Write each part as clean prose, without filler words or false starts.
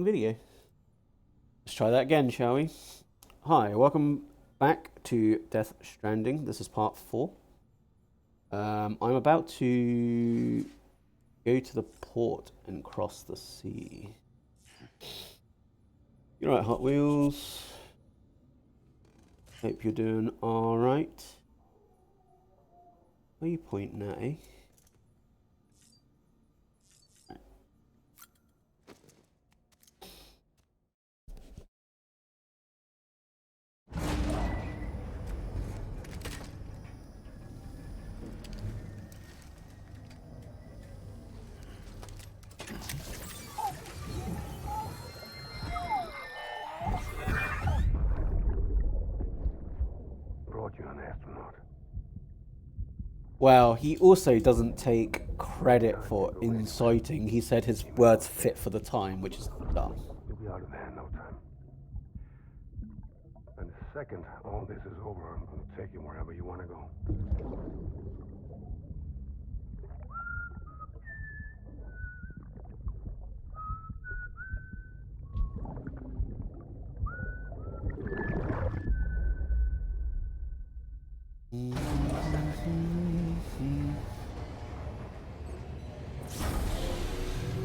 Video. Let's try that again, shall we? Hi, welcome back to Death Stranding. This is part 4. I'm about to go to the port and cross the sea. You're right, Hot Wheels. Hope you're doing alright. Where are you pointing at, eh? Brought you an astronaut. Well, he also doesn't take credit for inciting. He said his words fit for the time, which is dumb. You'll be out of there in no time. And the second all this is over, I'm gonna take you wherever you want to go.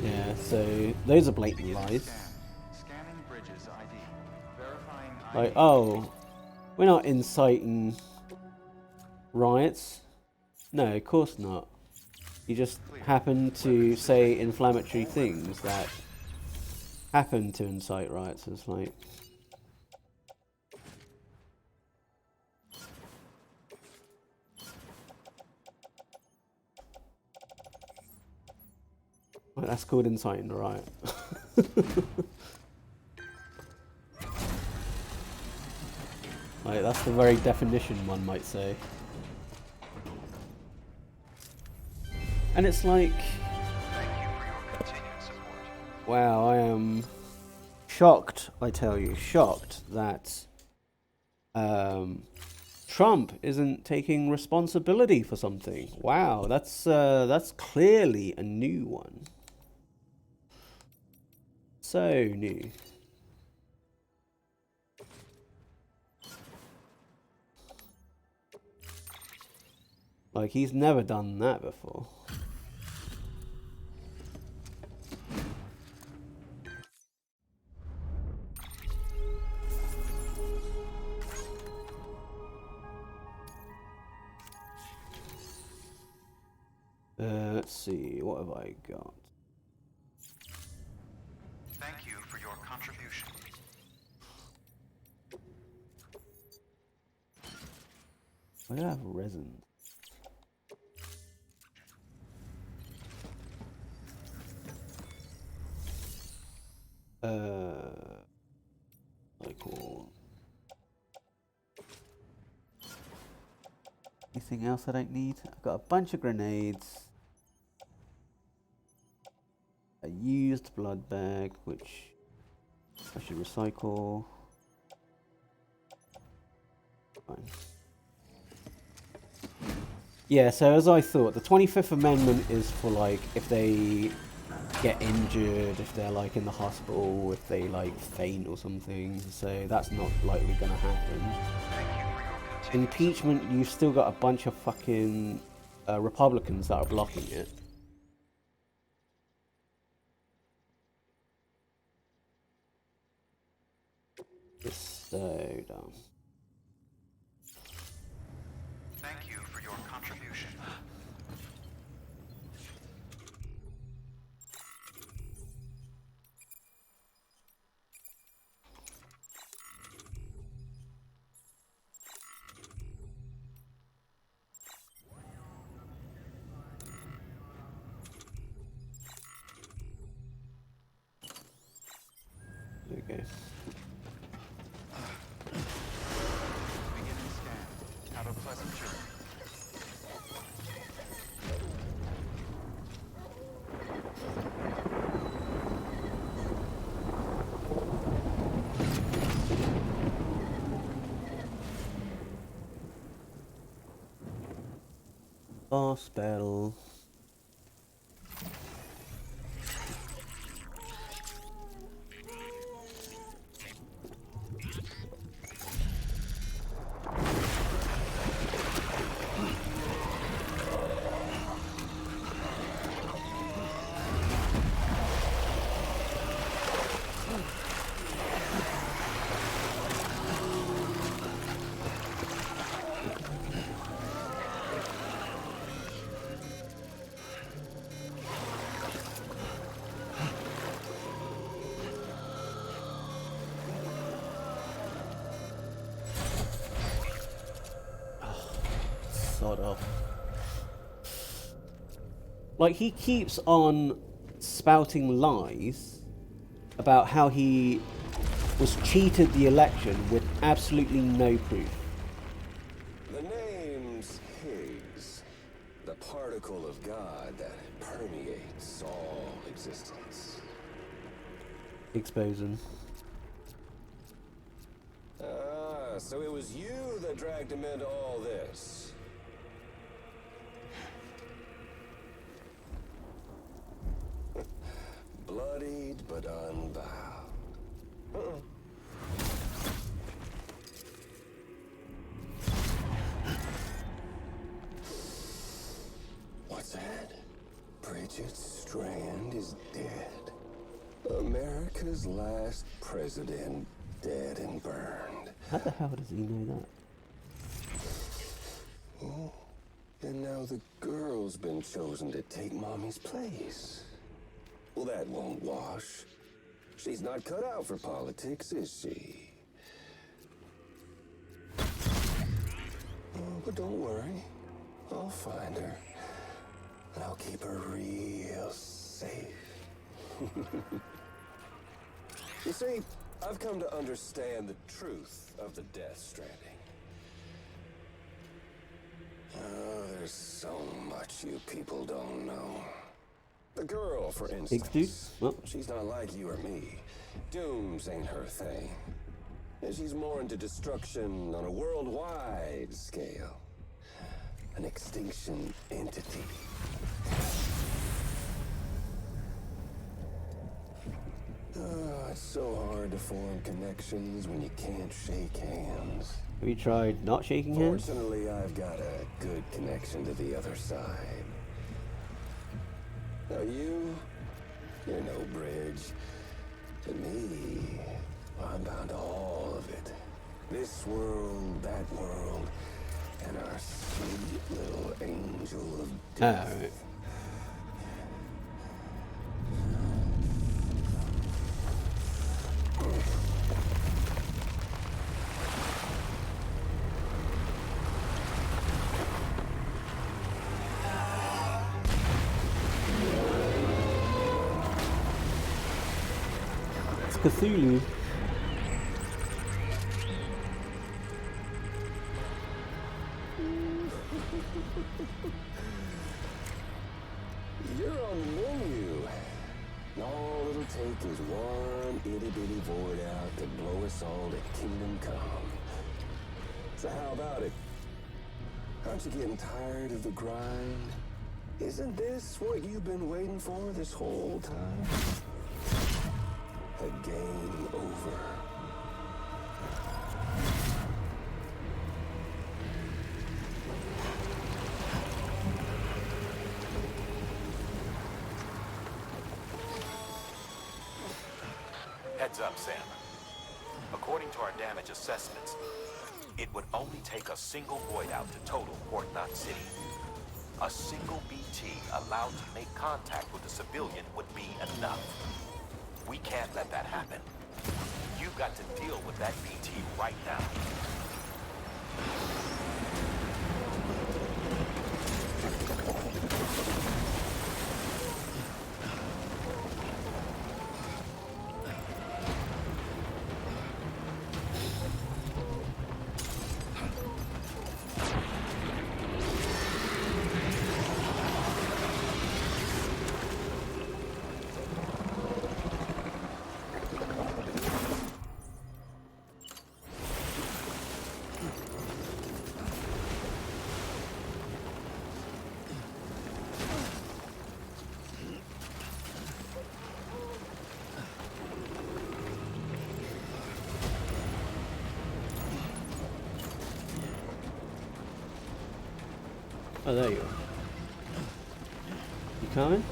Yeah, so those are blatant lies. Scanning bridges ID. Verifying Like, ID. oh, we're not inciting riots. No, of course not. You just happen to say inflammatory things that happen to incite riots. It's like... Well, that's called inciting a riot. Like, that's the very definition, one might say. And it's like... Thank you for your continued support. Wow, I am shocked, I tell you, shocked that Trump isn't taking responsibility for something. Wow, that's clearly a new one. So new. Like, he's never done that before. Let's see, what have I got? Thank you for your contribution. I don't have resin. Like all. Anything else I don't need? I've got a bunch of grenades. A used blood bag, which I should recycle. Fine. Yeah, so as I thought, the 25th Amendment is for, like, if they get injured, if they're, like, in the hospital, if they, like, faint or something. So that's not likely going to happen. Thank you for your continued Impeachment, you've still got a bunch of fucking Republicans that are blocking it. It's so dumb. Thank you for your contribution. There we go. Beginning scan. Have a pleasant journey. Boss battle. sod off. Like, he keeps on spouting lies about how he was cheated the election with absolutely no proof. The name's Higgs, the particle of God that permeates all existence. Exposing. Ah, so it was you that dragged him into all this. Bloodied but unbowed. What's that? Bridget Strand is dead. America's last president dead and burned. How the hell does he know that? Oh, and now the girl's been chosen to take Mommy's place. Well, that won't wash. She's not cut out for politics, is she? Oh, but don't worry. I'll find her. And I'll keep her real safe. You see, I've come to understand the truth of the Death Stranding. Oh, there's so much you people don't know. The girl, for instance. Dude? Well. She's not like you or me. Dooms ain't her thing. And she's more into destruction on a worldwide scale. An extinction entity. Oh, it's so hard to form connections when you can't shake hands. Have you tried not shaking hands? Fortunately, I've got a good connection to the other side. Now you're no bridge. To me, I'm bound to all of it. This world, that world, and our sweet little angel of death. Alright. It's Cthulhu. You're on the menu. All it'll take is one itty-bitty void out to blow us all to kingdom come. So how about it? Aren't you getting tired of the grind? Isn't this what you've been waiting for this whole time? A game over. Heads up, Sam. According to our damage assessments, it would only take a single void out to total Port Knot City. A single BT allowed to make contact with a civilian would be enough. We can't let that happen. You've got to deal with that BT right now. Oh, there you are. You coming?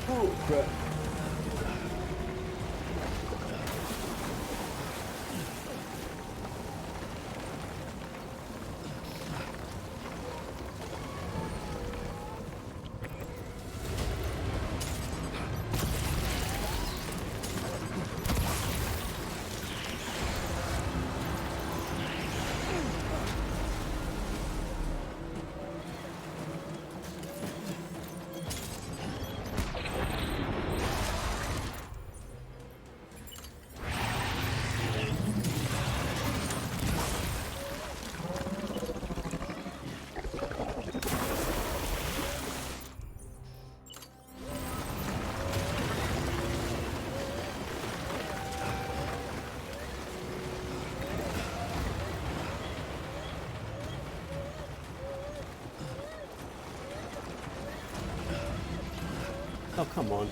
Oh, crap. Oh, come on.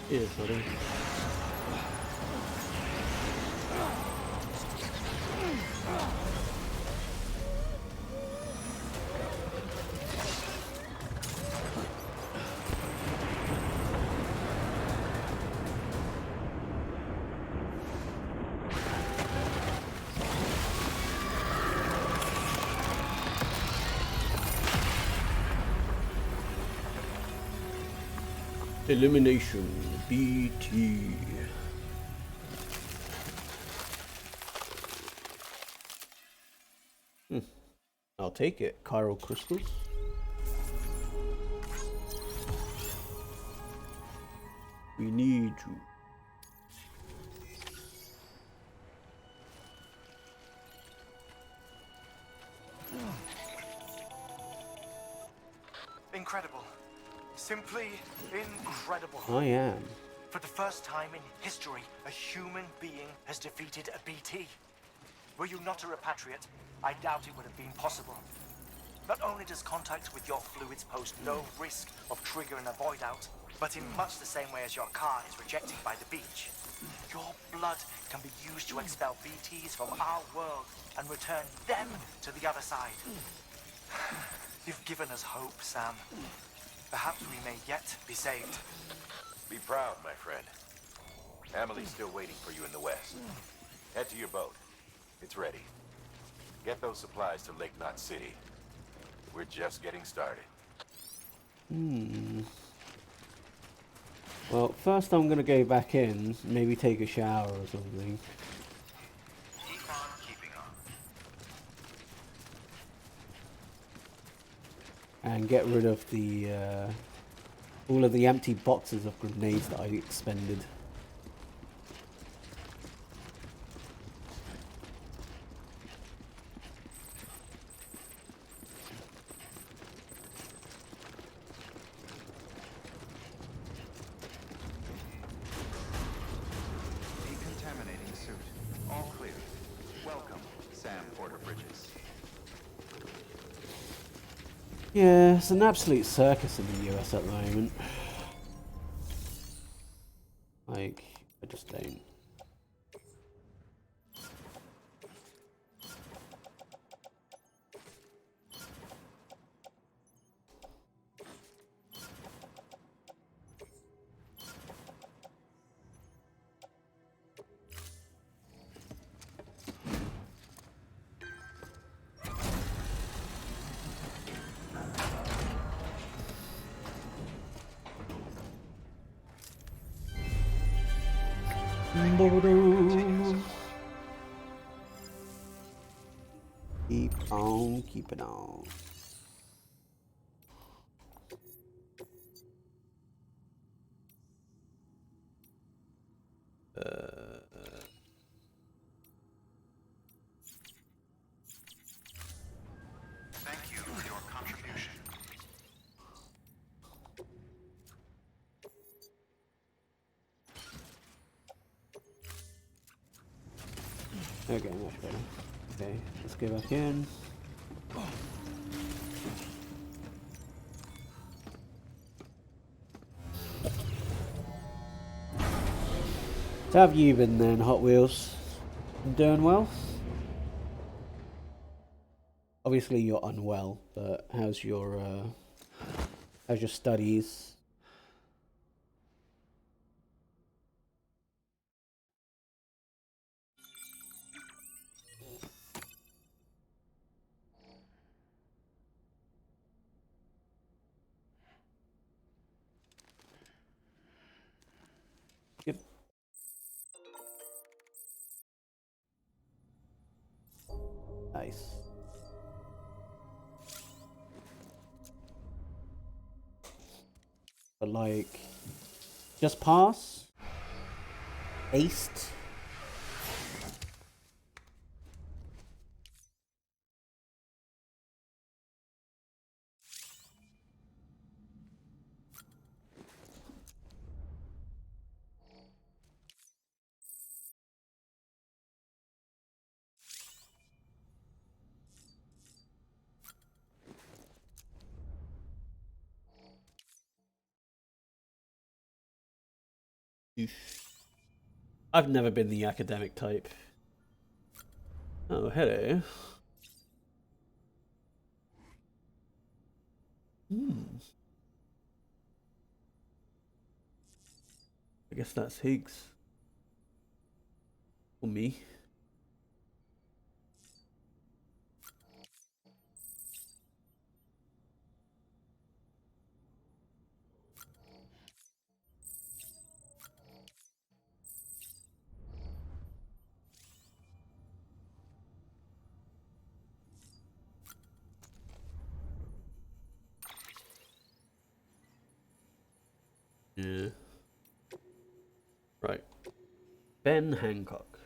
Yes, buddy. Elimination BT. I'll take it. Chiral crystals. We need you. Incredible. Simply incredible. I am. For the first time in history, a human being has defeated a BT. Were you not a repatriate, I doubt it would have been possible. Not only does contact with your fluids pose no risk of triggering a void out, but in much the same way as your car is rejected by the beach, your blood can be used to expel BTs from our world and return them to the other side. You've given us hope, Sam. Perhaps we may yet be saved. Be proud, my friend. Emily's still waiting for you in the west. Head to your boat. It's ready. Get those supplies to Lake Knot City. We're just getting started. Well, first I'm gonna go back in, maybe take a shower or something. Keep on keeping on. And get rid of the all of the empty boxes of grenades that I expended. Decontaminating suit. All clear. Welcome, Sam Porter Bridges. Yeah, it's an absolute circus in the US at the moment. Like, I just don't. Keep on keeping on. Thank you for your contribution. Okay, much better. Okay, let's go back in. So how have you been then, Hot Wheels? You doing well? Obviously you're unwell, but how's your studies? Yep. Nice. But like, just pass? Aced? I've never been the academic type. Oh, hello. I guess that's Higgs. Or me. Yeah. Right. Ben Hancock.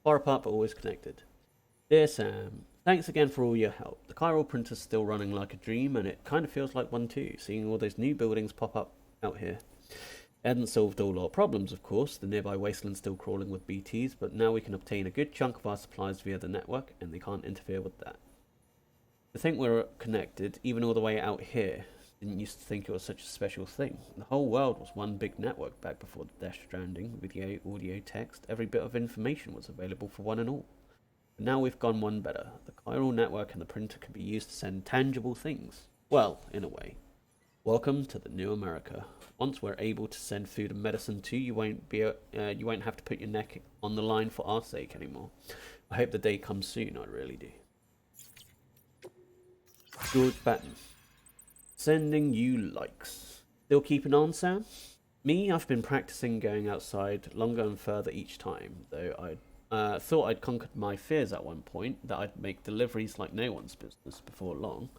Far apart but always connected. Dear Sam, thanks again for all your help. The chiral printer's still running like a dream, and it kind of feels like one too, seeing all those new buildings pop up out here. It hadn't solved all our problems, of course, the nearby wasteland's still crawling with BTs, but now we can obtain a good chunk of our supplies via the network, and they can't interfere with that. To think we're connected, even all the way out here, didn't used to think it was such a special thing. The whole world was one big network back before the Death Stranding. Video, audio, text, every bit of information was available for one and all. But now we've gone one better. The chiral network and the printer can be used to send tangible things. Well, in a way. Welcome to the new America. Once we're able to send food and medicine too, you won't have to put your neck on the line for our sake anymore. I hope the day comes soon, I really do. George Batten. Sending you likes. Still keeping on, Sam? Me, I've been practicing going outside longer and further each time, though I thought I'd conquered my fears at one point, that I'd make deliveries like no one's business before long.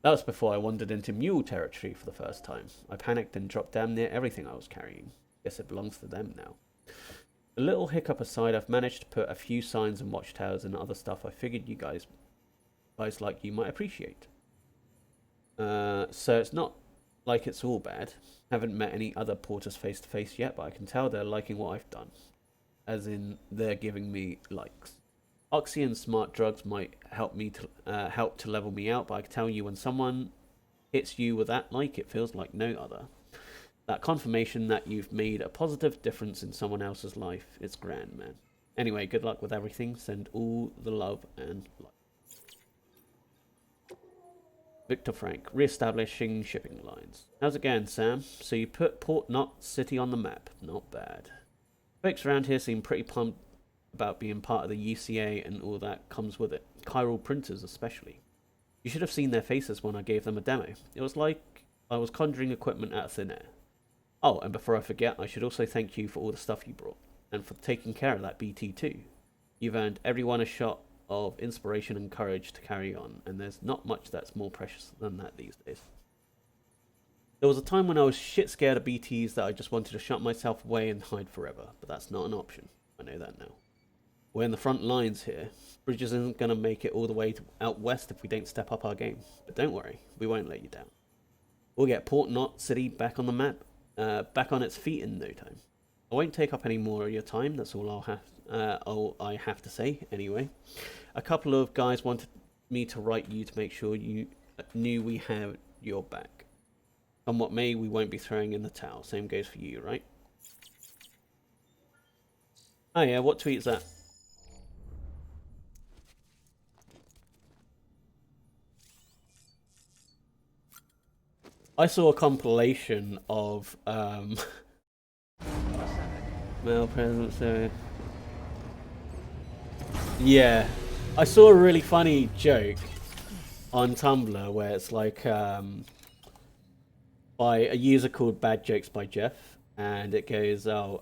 That was before I wandered into mule territory for the first time. I panicked and dropped damn near everything I was carrying. Guess it belongs to them now. A little hiccup aside, I've managed to put a few signs and watchtowers and other stuff I figured you guys like you might appreciate. So it's not like it's all bad. Haven't met any other porters face to face yet, but I can tell they're liking what I've done. As in, they're giving me likes. Oxy and smart drugs might help to level me out, but I can tell you when someone hits you with that like, it feels like no other. That confirmation that you've made a positive difference in someone else's life, it's grand, man. Anyway, good luck with everything. Send all the love and light. Victor Frank, re-establishing shipping lines. How's it going, Sam? So you put Port Knot City on the map. Not bad. Folks around here seem pretty pumped about being part of the UCA and all that comes with it. Chiral printers especially. You should have seen their faces when I gave them a demo. It was like I was conjuring equipment out of thin air. Oh, and before I forget, I should also thank you for all the stuff you brought. And for taking care of that BT too. You've earned everyone a shot of inspiration and courage to carry on, and there's not much that's more precious than that these days. There was a time when I was shit scared of BTs that I just wanted to shut myself away and hide forever, but that's not an option. I know that now. We're in the front lines here. Bridges isn't going to make it all the way out west if we don't step up our game. But don't worry, we won't let you down. We'll get Port Knot City back on the map, back on its feet in no time. I won't take up any more of your time, that's all I have to say, anyway. A couple of guys wanted me to write you to make sure you knew we had your back. Come what may, we won't be throwing in the towel. Same goes for you, right? Oh yeah, what tweet is that? I saw a compilation of male presence. Yeah, I saw a really funny joke on Tumblr where it's like by a user called Bad Jokes by Jeff, and it goes, "Oh,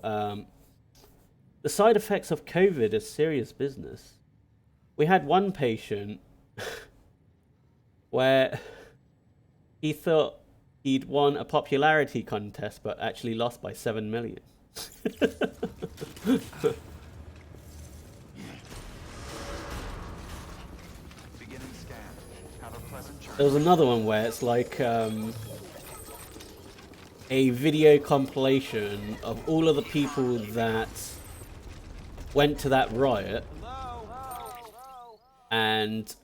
the side effects of COVID is serious business. We had one patient where he thought he'd won a popularity contest, but actually lost by 7 million." There was another one where it's like a video compilation of all of the people that went to that riot and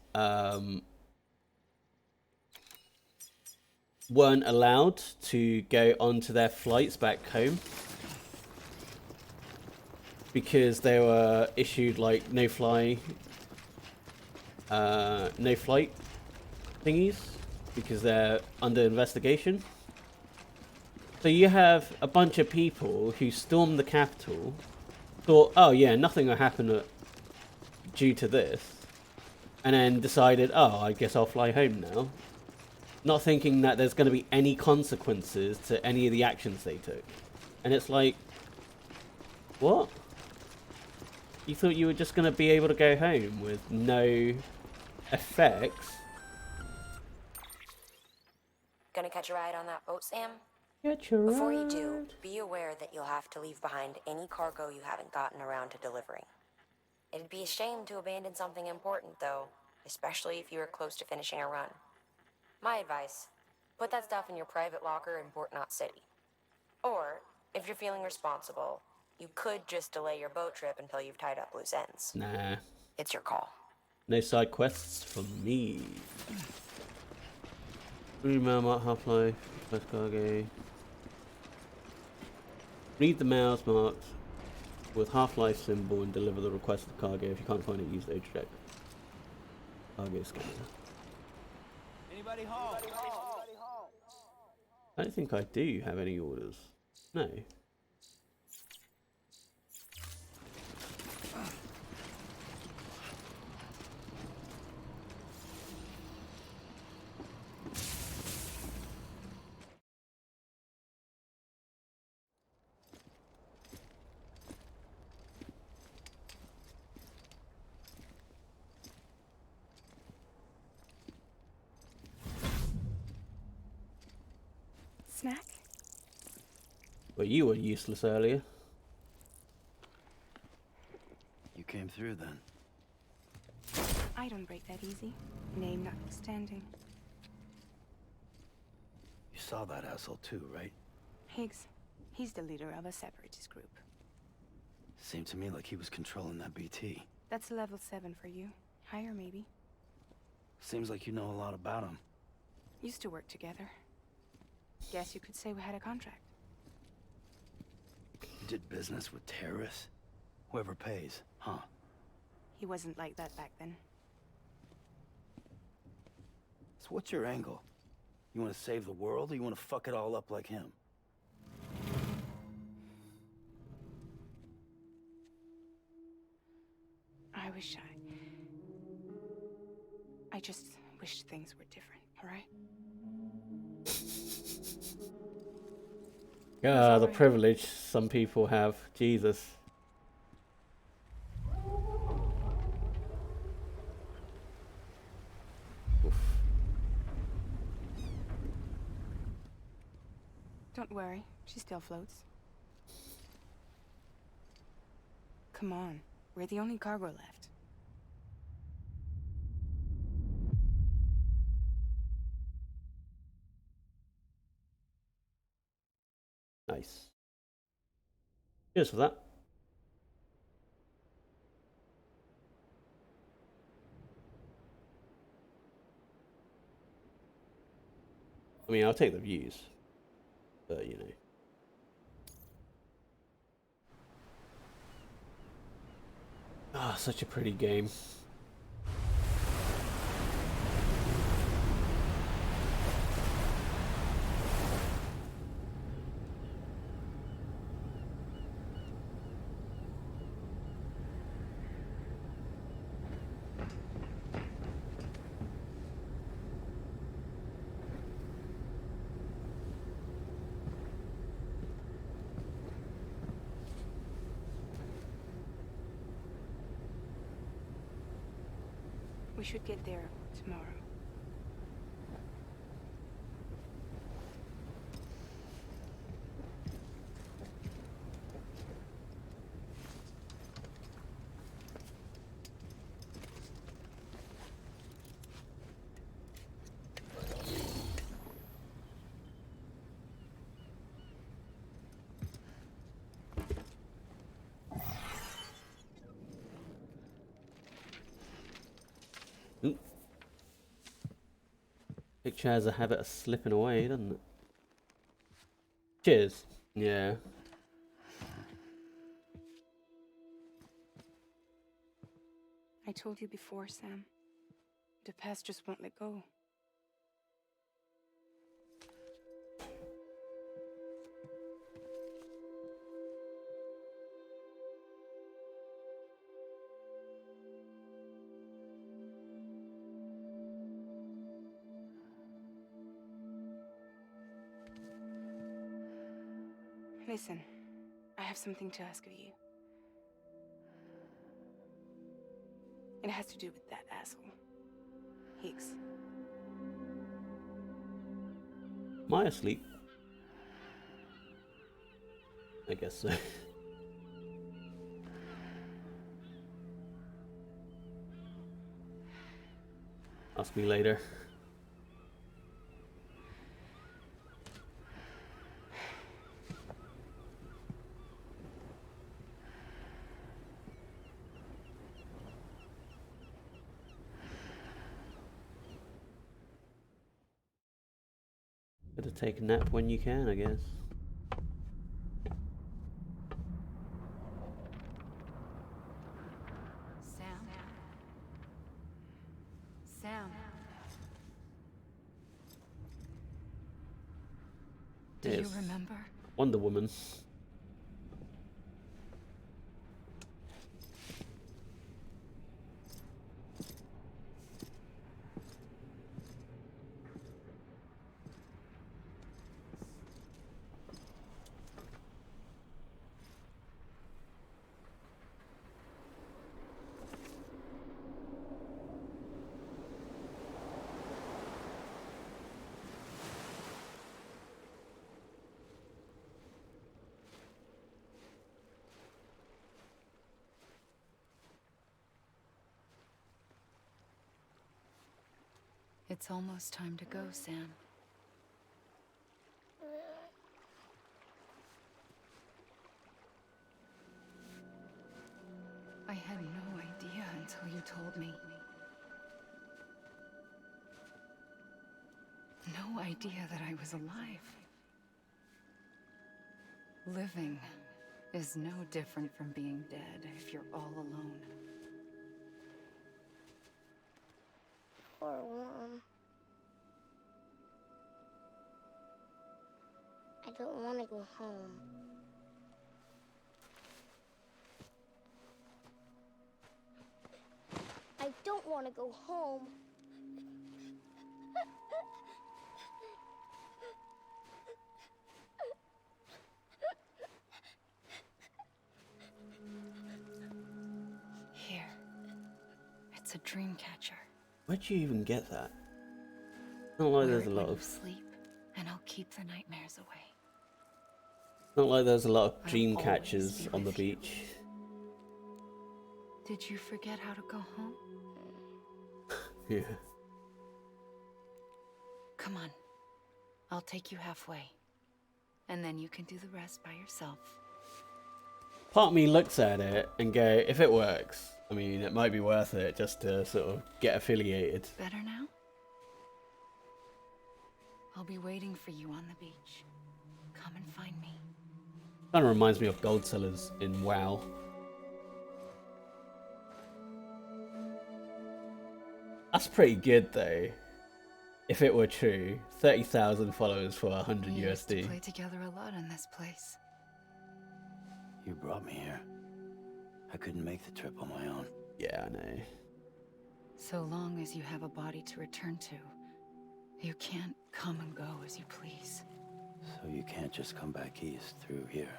weren't allowed to go onto their flights back home. because they were issued like no flight thingies because they're under investigation. So you have a bunch of people who stormed the Capitol, thought, oh yeah, nothing will happen due to this, and then decided, oh, I guess I'll fly home now. Not thinking that there's going to be any consequences to any of the actions they took. And it's like, what? You thought you were just going to be able to go home with no effects? Gonna catch a ride on that boat, Sam? Get your Before you ride. do, be aware that you'll have to leave behind any cargo you haven't gotten around to delivering. It'd be a shame to abandon something important, though, especially if you were close to finishing a run. My advice, put that stuff in your private locker in Port Knot City. Or, if you're feeling responsible, you could just delay your boat trip until you've tied up loose ends. Nah, It's your call. no side quests for me. Email mark Half-Life, quest cargo. Read the mails marked with Half-Life symbol and deliver the requested cargo. If you can't find it, use the check cargo scanner. Anybody home? I don't think I do have any orders. No. Snack? Well, you were useless earlier. You came through then. I don't break that easy. Name notwithstanding. You saw that asshole too, right? Higgs. He's the leader of a separatist group. Seemed to me like he was controlling that BT. That's level 7 for you. Higher, maybe. Seems like you know a lot about him. Used to work together. Guess you could say we had a contract. You did business with terrorists? Whoever pays, huh? He wasn't like that back then. So what's your angle? You want to save the world, or you want to fuck it all up like him? I just wish things were different, all right? Ah, the privilege some people have. Jesus. Oof. Don't worry, she still floats. Come on, we're the only cargo left. Nice. Cheers for that. I mean, I'll take the views, but you know. Ah, such a pretty game. We should get there tomorrow. Picture has a habit of slipping away, doesn't it? Cheers. Yeah. I told you before, Sam. The past just won't let go. Listen, I have something to ask of you. It has to do with that asshole, Higgs. Am I asleep? I guess so. Ask me later. Better take a nap when you can, I guess. Sam? Sam? Do you Yes. remember? Wonder Woman. It's almost time to go, Sam. I had no idea until you told me. No idea that I was alive. Living is no different from being dead if you're all alone. Poor Mom. I don't want to go home. I don't want to go home. Here. It's a dream catcher. Where'd you even get that? Not like Wear there's it a lot when of. you sleep, and I'll keep the nightmares away. Not like there's a lot of I'll dream always catchers be on the with you. beach. Did you forget how to go home? Yeah. Come on. I'll take you halfway. And then you can do the rest by yourself. Part of me looks at it and go, if it works, I mean, it might be worth it just to sort of get affiliated. Better now? I'll be waiting for you on the beach. Come and find me. Kind of reminds me of Gold Sellers in WoW. That's pretty good though. If it were true, 30,000 followers for 100 We used to USD. play together a lot in this place. You brought me here. I couldn't make the trip on my own. Yeah, I know. So long as you have a body to return to, you can't come and go as you please. So you can't just come back east through here.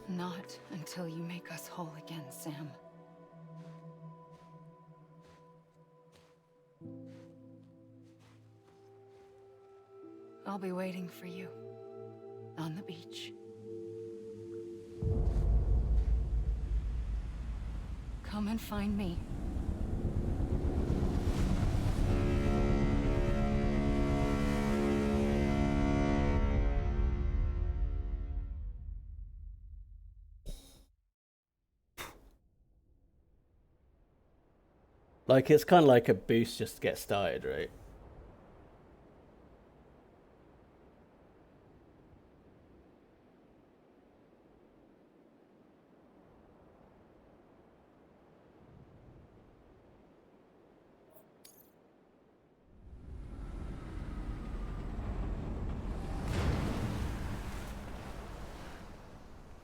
Not until you make us whole again, Sam. I'll be waiting for you on the beach. Come and find me. Like, it's kind of like a boost just to get started, right?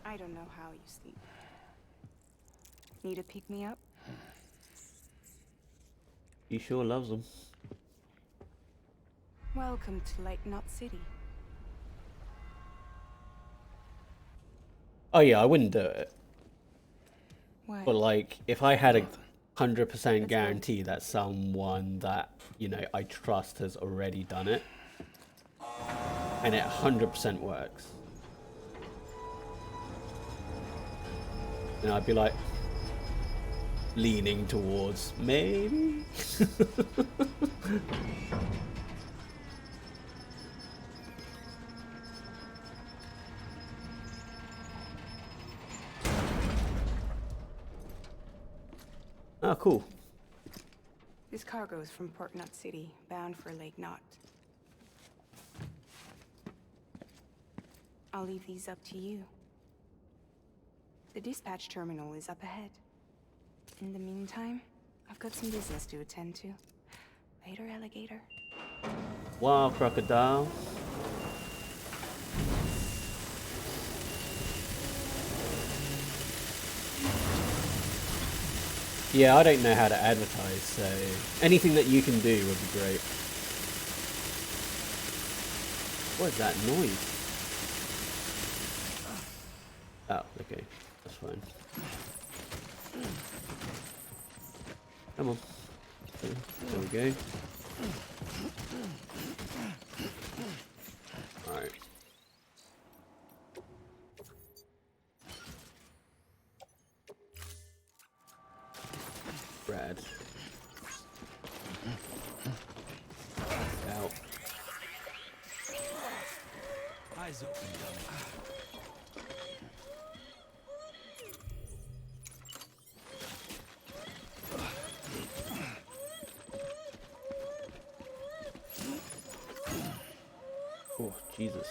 I don't know how you sleep. Need a pick-me-up? He sure loves them. Welcome to Lake Knot City. Oh yeah, I wouldn't do it. What? But like, if I had a 100% Let's go. guarantee that someone that, you know, I trust has already done it, and it 100% works, then I'd be like, leaning towards maybe. Oh, cool. This cargo is from Port Knot City, bound for Lake Knot. I'll leave these up to you. The dispatch terminal is up ahead. In the meantime, I've got some business to attend to. Later, alligator. Wow, crocodile. Yeah, I don't know how to advertise, so anything that you can do would be great. What is that noise? Oh, okay. That's fine. Come on. There we go. Alright. Brad. Out. Eyes open, dummy. Oh, Jesus.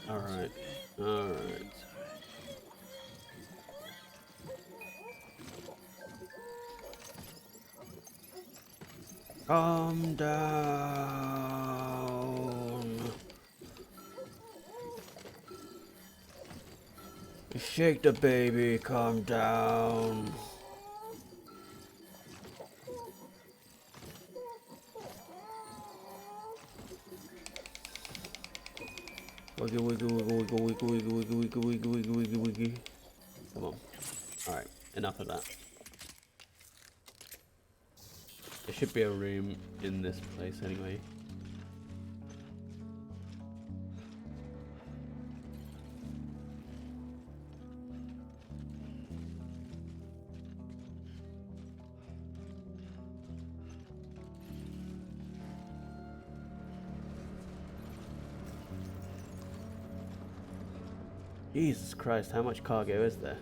Alright. Alright. Calm down. Shake the baby, calm down. Wiggy, wiggy, wiggy, wiggy, wiggy, wiggy, wiggy, wiggy, wiggy, wiggy, wiggy, wiggy. Come on. Alright, enough of that. There should be a room in this place anyway. Jesus Christ, how much cargo is there?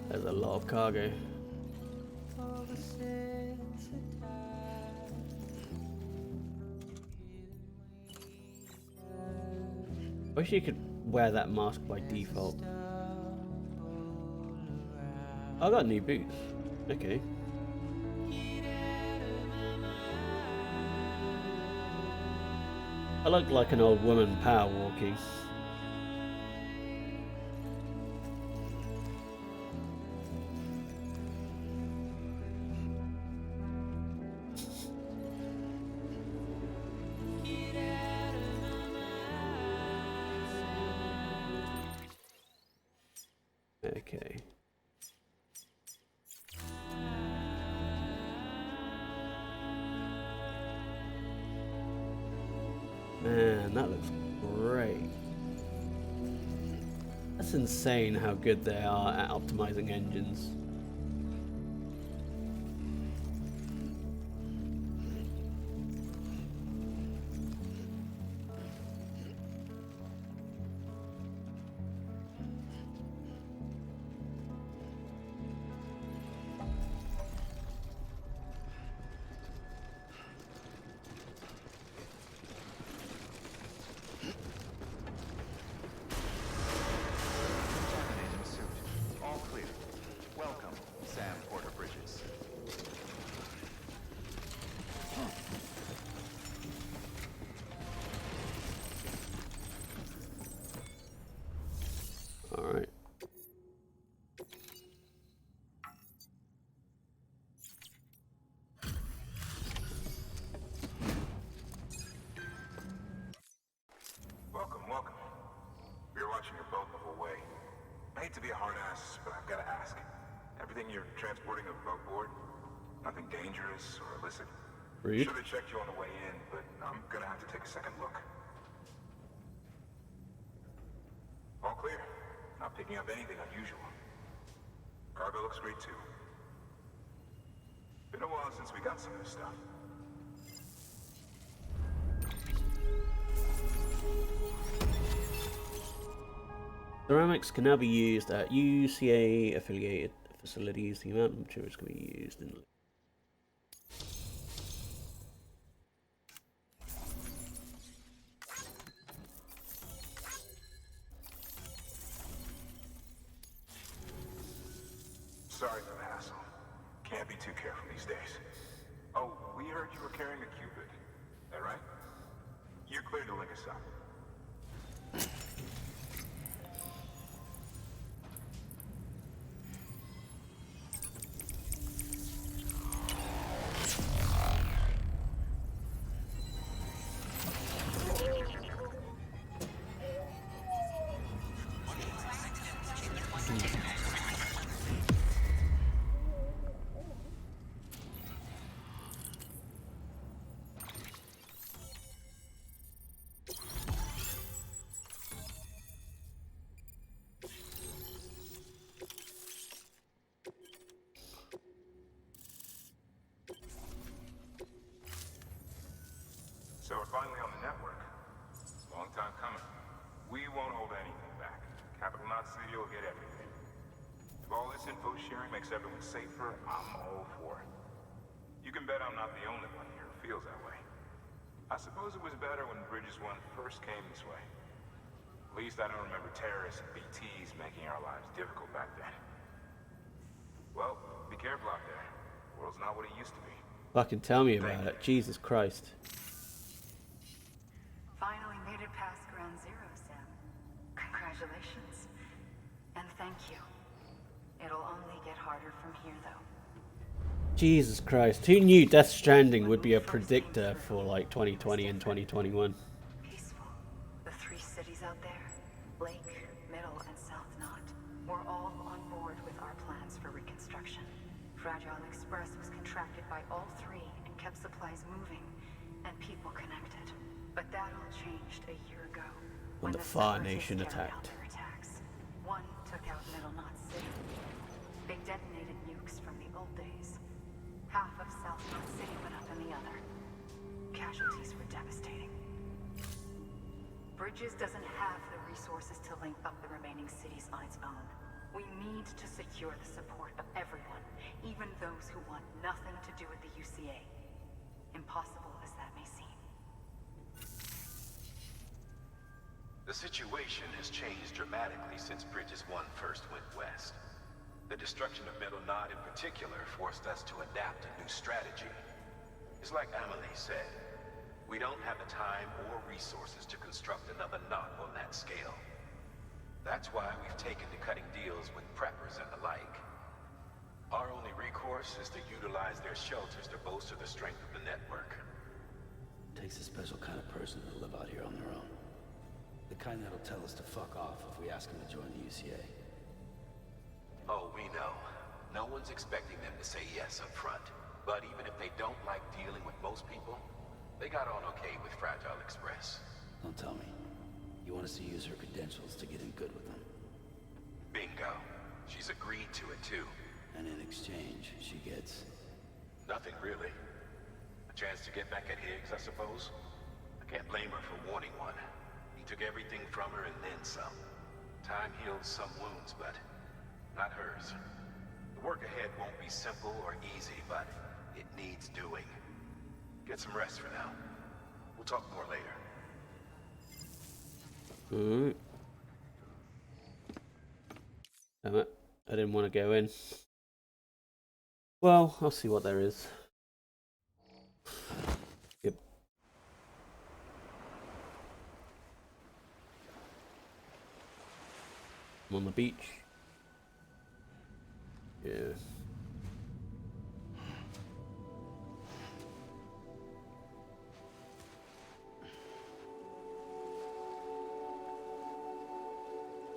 There's a lot of cargo. Wish you could wear that mask by default. I got new boots. Okay. I look like an old woman power walking. Okay. It's insane how good they are at optimizing engines. Contaminating suit. All clear. Welcome, Sam Porter Bridges. All right. Welcome, welcome. We were watching your boat the whole way. I hate to be a hard ass, but I've got to ask. Everything you're transporting above board? Nothing dangerous or illicit? Rude. Sure they checked you on the way in, but I'm gonna have to take a second look. All clear. Not picking up anything unusual. Cargo looks great too. Been a while since we got some of this stuff. Ceramics can now be used at UCA affiliated facilities. The amount of materials can be used in. Sorry for the hassle. Can't be too careful these days. Oh, we heard you were carrying a Cupid. That right? You're clear to link us up. So we're finally on the network. Long time coming. We won't hold anything back. Capital Knot City will get everything. If all this info sharing makes everyone safer, I'm all for it. You can bet I'm not the only one here who feels that way. I suppose it was better when Bridges 1 first came this way. At least I don't remember terrorists and BTs making our lives difficult back then. Well, be careful out there. The world's not what it used to be. Fucking tell me about it. Jesus Christ. Finally made it past Ground Zero, Sam. Congratulations. And thank you. It'll only get harder from here, though. Jesus Christ. Who knew Death Stranding would be a predictor for like 2020 and 2021? Peaceful. The three cities out there, Lake, Middle, and South Knot, were all on board with our plans for reconstruction. Fragile Express was contracted by all three and kept supplies moving and people connected. But that all changed a year ago When the Far Nation attacked. Their attacks. One took out Middle Knot City. They detonated nukes from the old days. Half of South Knot City went up in the other. Casualties were devastating. Bridges doesn't have the resources to link up the remaining cities on its own. We need to secure the support of everyone, even those who want nothing to do with the UCA. Impossible as that may seem. The situation has changed dramatically since Bridges 1 first went west. The destruction of Middle Knot in particular forced us to adapt a new strategy. It's like Amelie said, we don't have the time or resources to construct another knot on that scale. That's why we've taken to cutting deals with preppers and the like. Our only recourse is to utilize their shelters to bolster the strength of the network. Takes a special kind of person to live out here on their own. The kind that'll tell us to fuck off if we ask them to join the UCA. Oh, we know. No one's expecting them to say yes up front. But even if they don't like dealing with most people, they got on okay with Fragile Express. Don't tell me. You want us to use her credentials to get in good with them? Bingo. She's agreed to it, too. And in exchange, she gets... Nothing, really. A chance to get back at Higgs, I suppose? I can't blame her for wanting one. He took everything from her and then some. Time heals some wounds, but not hers. The work ahead won't be simple or easy, but it needs doing. Get some rest for now. We'll talk more later. Alright. Damn it. I didn't want to go in. Well, I'll see what there is. Yep. I'm on the beach. Yeah.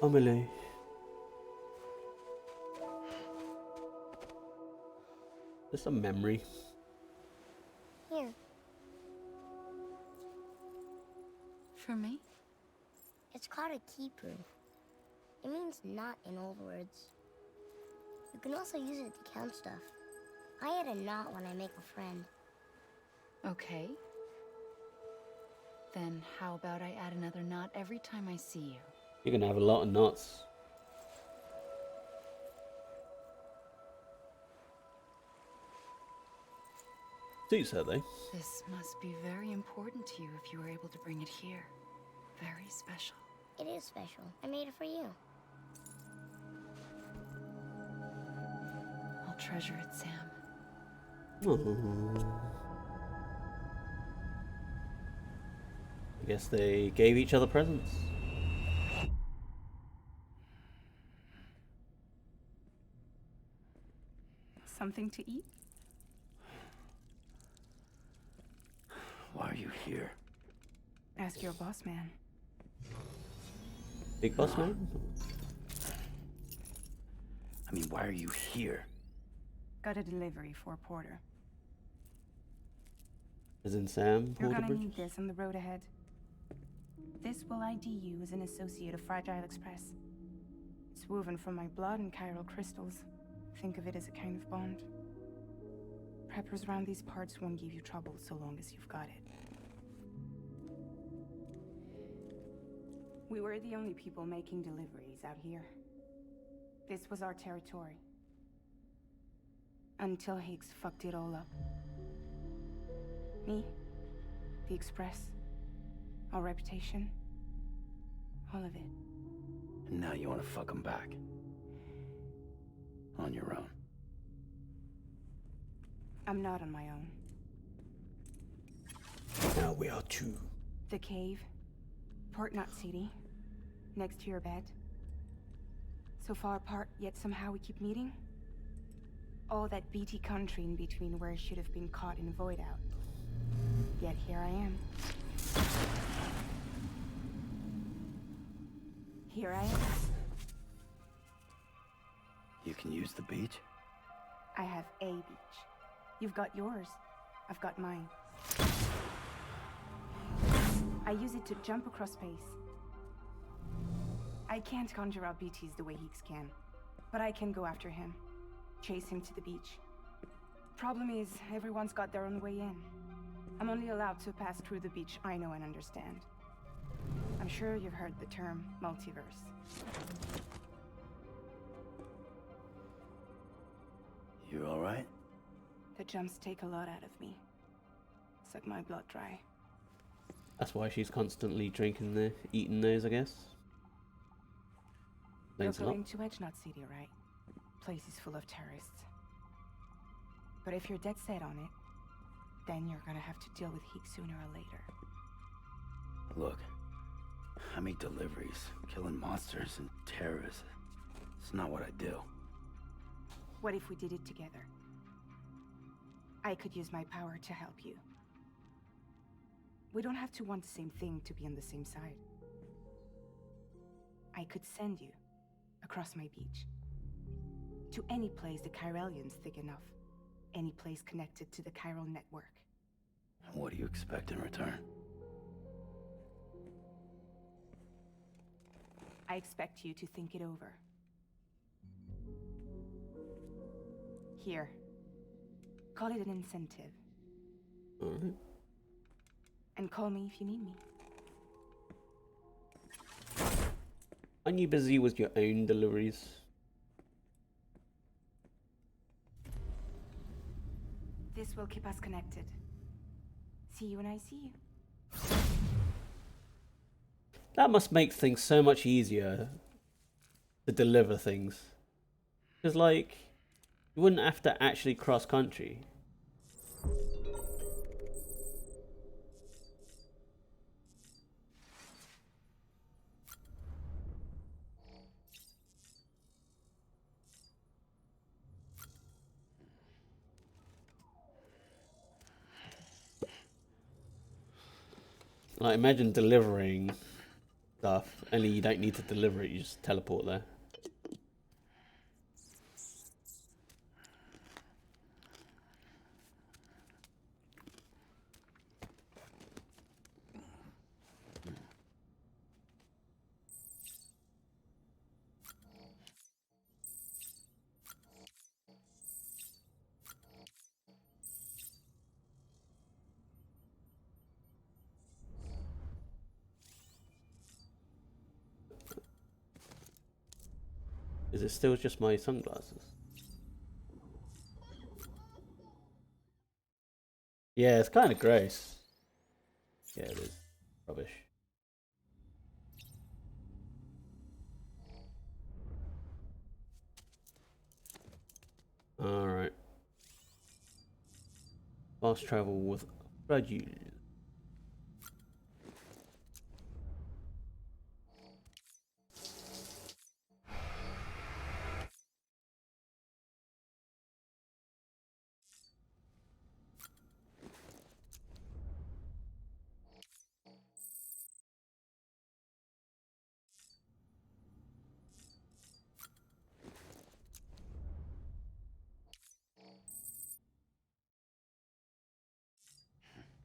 Amelie. Just a memory. Here. For me? It's called a keeper. It means knot in old words. You can also use it to count stuff. I add a knot when I make a friend. Okay. Then how about I add another knot every time I see you? You're gonna have a lot of knots. Suits her though. This must be very important to you if you were able to bring it here. Very special. It is special. I made it for you. I'll treasure it, Sam. Aww. I guess they gave each other presents. Something to eat? Why are you here? Ask your boss man. Big boss man? I mean, why are you here? Got a delivery for Porter. As in Sam, You're Porter gonna Bridges? need this on the road ahead. This will ID you as an associate of Fragile Express. It's woven from my blood and chiral crystals. Think of it as a kind of bond. Preppers around these parts won't give you trouble so long as you've got it. We were the only people making deliveries out here. This was our territory. Until Higgs fucked it all up. Me, the Express, our reputation, all of it. And now you want to fuck them back. On your own. I'm not on my own. Now we are two. The cave, Port Knot City, next to your bed. So far apart, yet somehow we keep meeting. All that BT country in between where I should have been caught in void out. Yet here I am. Here I am. You can use the beach? I have a beach. You've got yours. I've got mine. I use it to jump across space. I can't conjure up BTs the way Higgs can, but I can go after him. Chase him to the beach. Problem is, everyone's got their own way in. I'm only allowed to pass through the beach I know and understand. I'm sure you've heard the term multiverse. You alright? The jumps take a lot out of me. Suck my blood dry. That's why she's constantly eating those, I guess. You're Thanks a lot. going to Edge Knot City, right? Place is full of terrorists. But if you're dead set on it, then you're gonna have to deal with Higgs sooner or later. Look, I make deliveries, killing monsters and terrorists. It's not what I do. What if we did it together? I could use my power to help you. We don't have to want the same thing to be on the same side. I could send you across my beach. To any place the Chiralian's thick enough. Any place connected to the chiral network. What do you expect in return? I expect you to think it over. Here. Call it an incentive. Alright. And call me if you need me. Aren't you busy with your own deliveries? This will keep us connected. See you when I see you. That must make things so much easier to deliver things. Because, like, you wouldn't have to actually cross country. Like, imagine delivering stuff, only you don't need to deliver it, you just teleport there. Is it still just my sunglasses? Yeah, it's kind of gross. Yeah, it is. Rubbish. Alright. Fast travel with Fragile.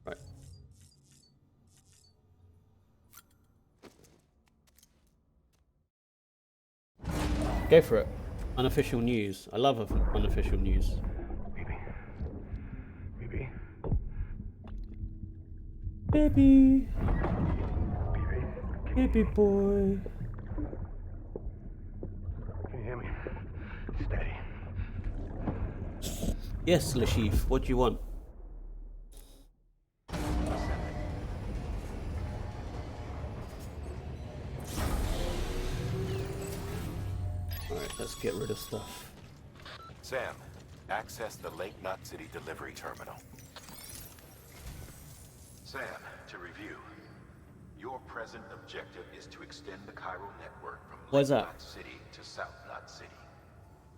Right. Go for it. Unofficial news. I love unofficial news. Baby. Baby. Baby. Baby. Baby boy. Can you hear me? Steady. Yes, Lashif. What do you want? Alright, let's get rid of stuff. Sam, access the Lake Knot City delivery terminal. Sam, to review, your present objective is to extend the chiral network from Why's Lake that? Knot City to South Knot City.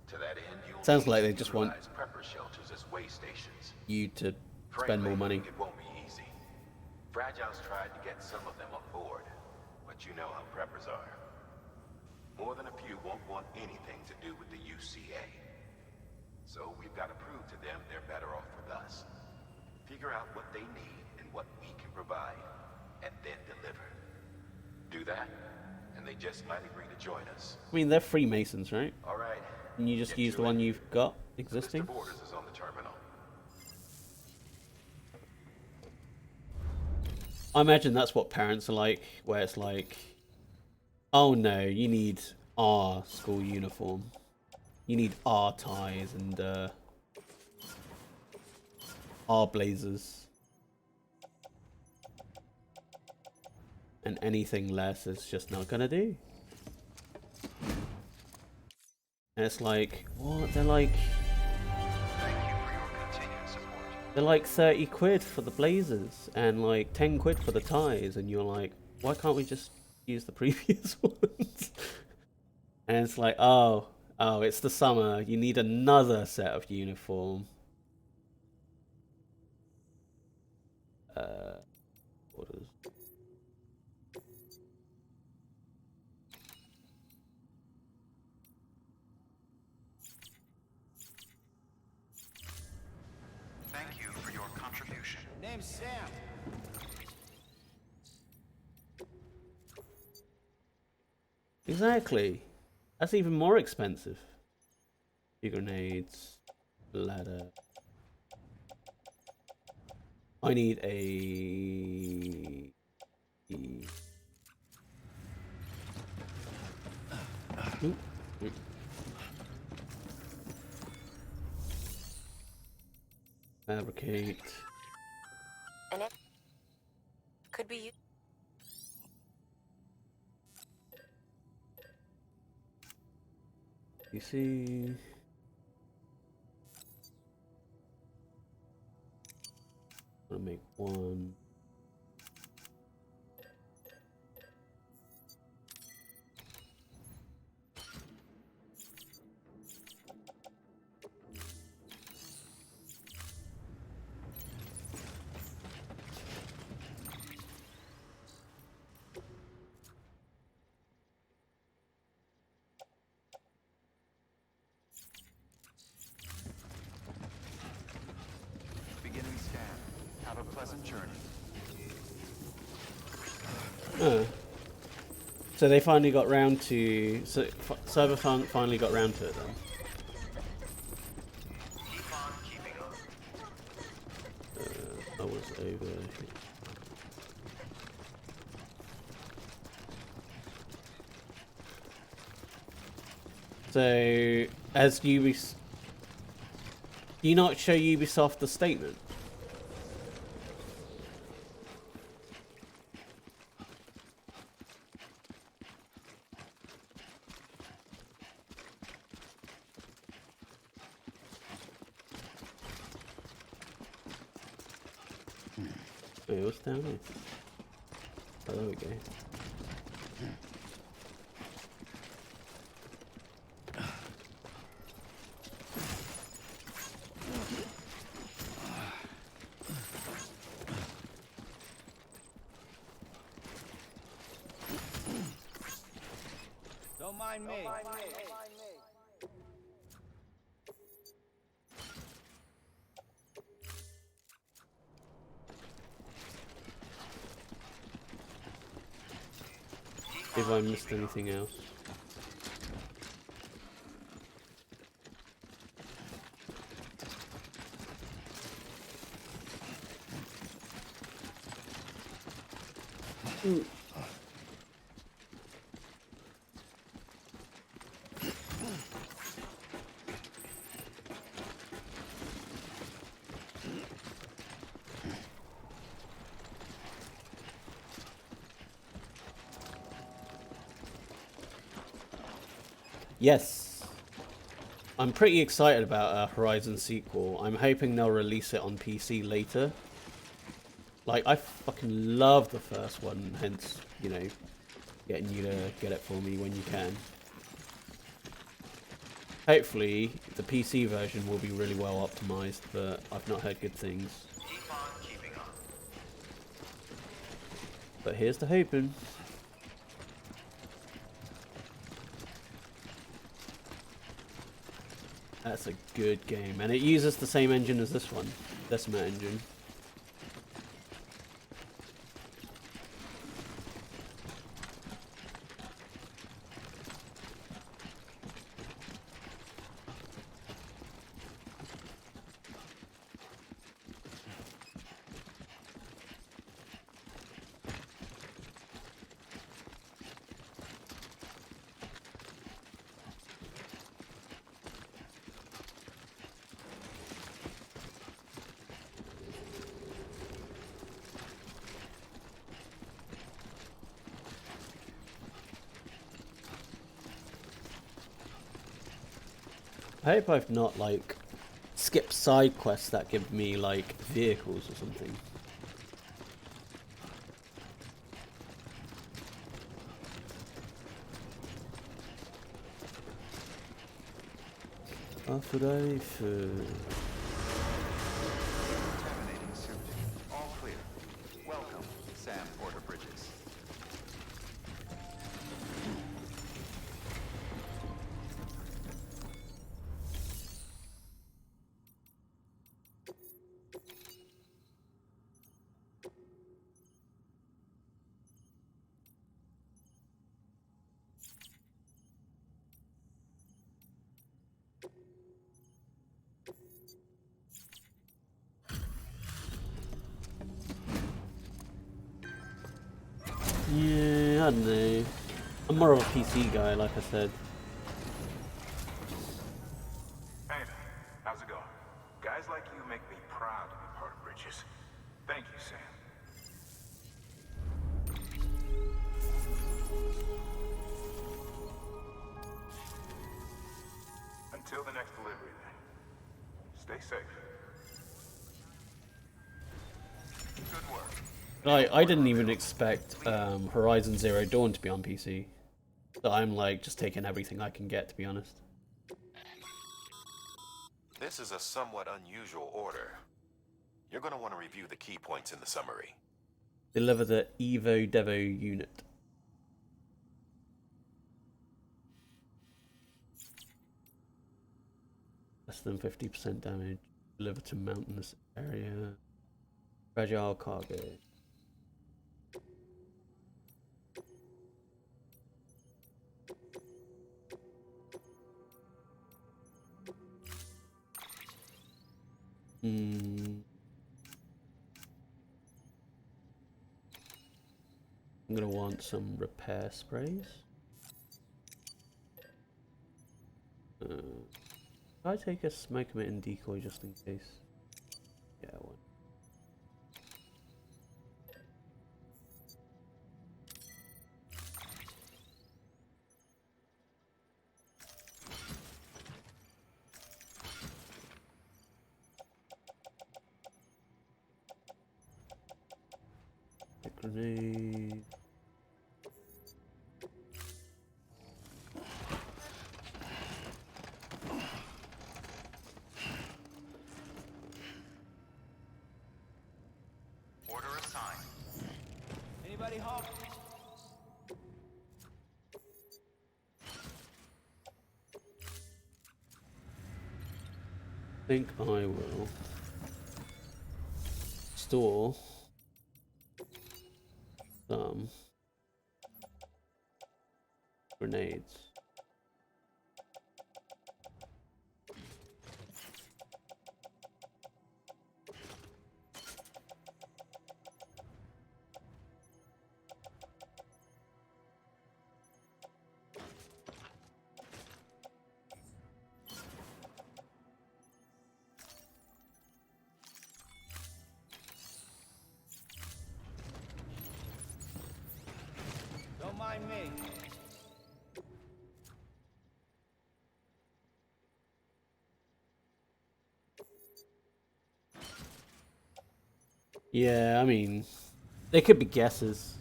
To that end, you'll Sounds need like to they just want utilize prepper shelters as way stations. you to Frankly, spend more money. it won't be easy. Fragile's tried to get some of them on board, but you know how preppers are. More than a few won't want anything to do with the UCA. So we've got to prove to them they're better off with us. Figure out what they need and what we can provide, and then deliver. Do that, and they just might agree to join us. I mean, they're Freemasons, right? All right. And you just Get use to the it. one you've got existing? Mr. Borders is on the terminal. I imagine that's what parents are like, where it's like, oh no, you need our school uniform. You need our ties and our blazers. And anything less is just not gonna do. And it's like, what? They're like... Thank you for your continued support. They're like 30 quid for the blazers and like 10 quid for the ties, and you're like, why can't we just use the previous ones? And it's like, oh, it's the summer, you need another set of uniform. Orders. Thank you for your contribution. Name's Sam. Exactly. That's even more expensive. 2 grenades. ladder. I need a... Oop. Oop. Fabricate. And it could be used. You see... I'll make one. Beginning scan. Have a pleasant journey. So they finally got round to... So server finally got round to it then. Keep on keeping on. I was over here. So, as Ubisoft... Do you not show Ubisoft the statement? Wait, what's down here? Oh, there we go. Don't mind me. If I missed anything else. Yes. I'm pretty excited about a Horizon sequel. I'm hoping they'll release it on PC later. Like, I fucking love the first one, hence, you know, getting you to get it for me when you can. Hopefully, the PC version will be really well optimized, but I've not heard good things. Keep on keeping on. But here's the hoping. That's a good game, and it uses the same engine as this one, Decima engine. I hope I've not, like, skipped side quests that give me, like, vehicles or something. Afterlife. Contaminating suit. All clear. Welcome, Sam Porter Bridges. don't know. I'm more of a PC guy, like I said. Hey, how's it going? Guys like you make me proud to be part of Bridges. Thank you, Sam. Until the next delivery, then. Stay safe. Good work. I didn't even expect Horizon Zero Dawn to be on PC. So I'm like just taking everything I can get, to be honest. This is a somewhat unusual order. You're going to want to review the key points in the summary. Deliver the Evo Devo unit. Less than 50% damage. Deliver to mountainous area. Fragile cargo. I'm gonna want some repair sprays. Can I take a smoke emitting decoy just in case? Yeah, I want. A grenade. Order assigned. Anybody home? I think I will store some grenades. Don't mind me. Yeah, I mean, they could be guesses,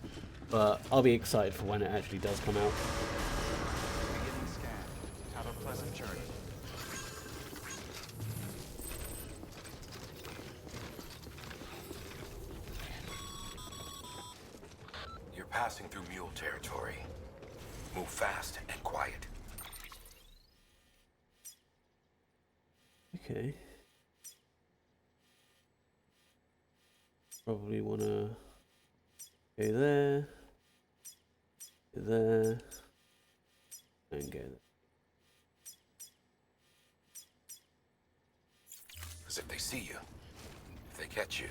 but I'll be excited for when it actually does come out. Beginning scan. Have a pleasant journey. You're passing through mule territory. Move fast and quiet. Okay. Probably wanna go there, and go there. Because if they see you, if they catch you,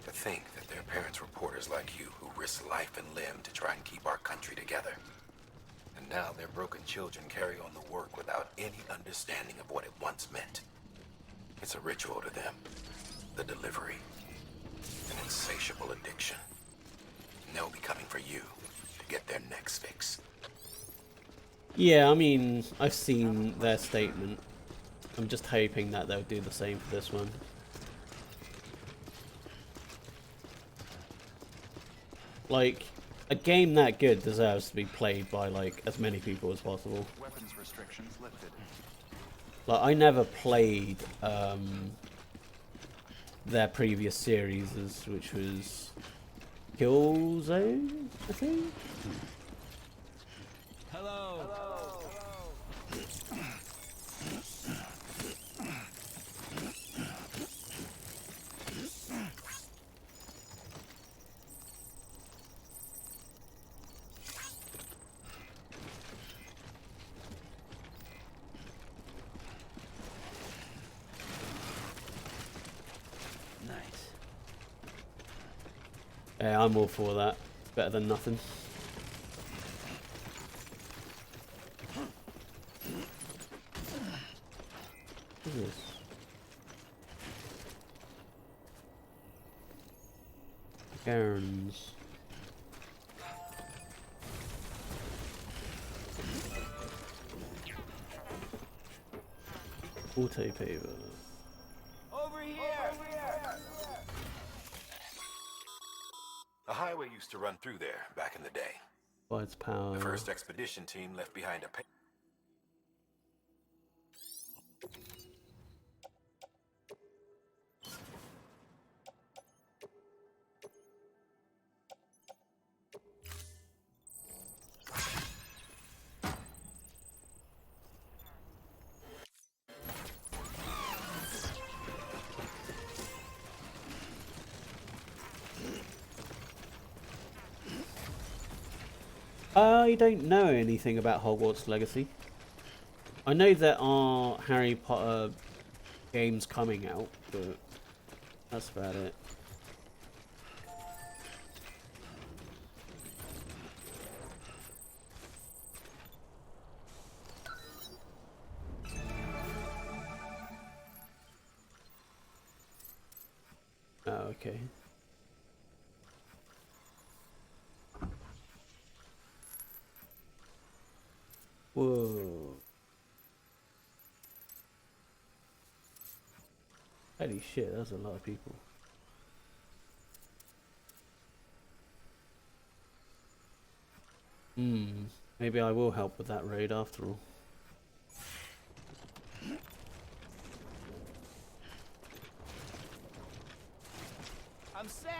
to think that their parents reporters like you who risk life and limb to try and keep our country together. And now their broken children carry on the work without any understanding of what it once meant. It's a ritual to them. The delivery. An insatiable addiction. And they'll be coming for you to get their next fix. Yeah, I mean, I've seen their statement. I'm just hoping that they'll do the same for this one. Like, a game that good deserves to be played by, like, as many people as possible. Weapons restrictions lifted. Like, I never played their previous series, which was Killzone, I think? Hello. Yeah, I'm all for that. It's better than nothing. this? Cairns. Auto paver. Over here! A highway used to run through there back in the day. Provides power. The first expedition team left behind a I don't know anything about Hogwarts Legacy. I know there are Harry Potter games coming out, but that's about it. Oh, okay. Whoa. Holy shit, that's a lot of people. Maybe I will help with that raid after all. I'm Sam!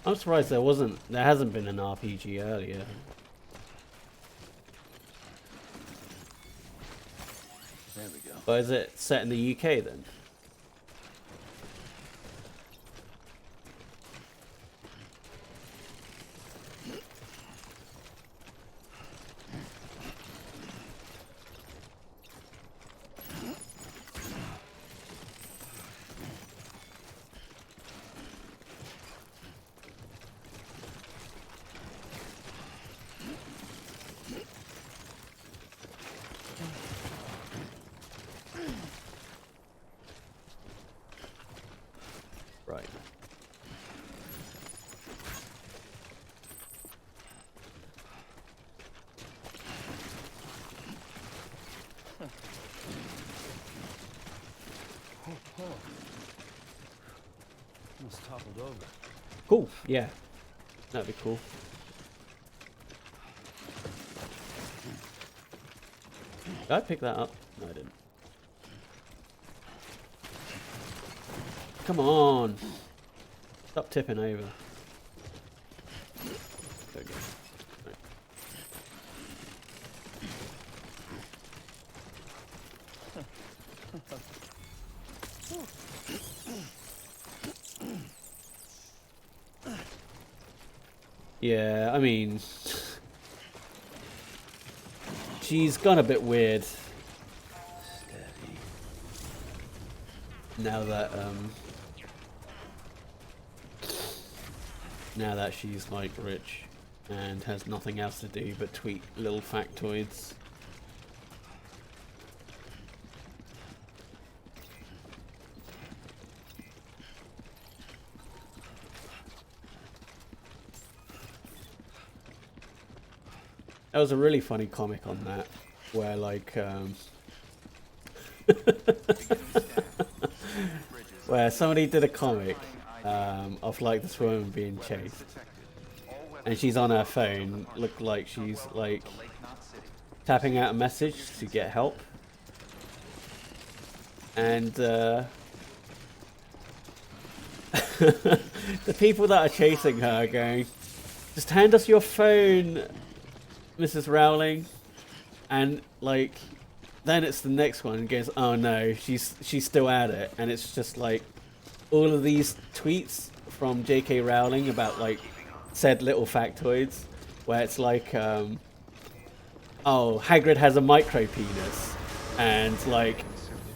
I'm surprised there hasn't been an RPG earlier. There we go. But is it set in the UK then? Right. Almost toppled over. Cool, yeah. That'd be cool. Did I pick that up? No, I didn't. Come on! Stop tipping over. There we go. Right. Yeah, I mean, she's gone a bit weird. Steady. Now that she's like rich and has nothing else to do but tweet little factoids. There was a really funny comic on that where like where somebody did a comic of like this woman being chased and she's on her phone, look like she's like tapping out a message to get help, and the people that are chasing her are going, just hand us your phone, Mrs. Rowling, and like then it's the next one and goes, oh no, she's still at it, and it's just like all of these tweets from J.K. Rowling about like said little factoids, where it's like, oh, Hagrid has a micro penis, and like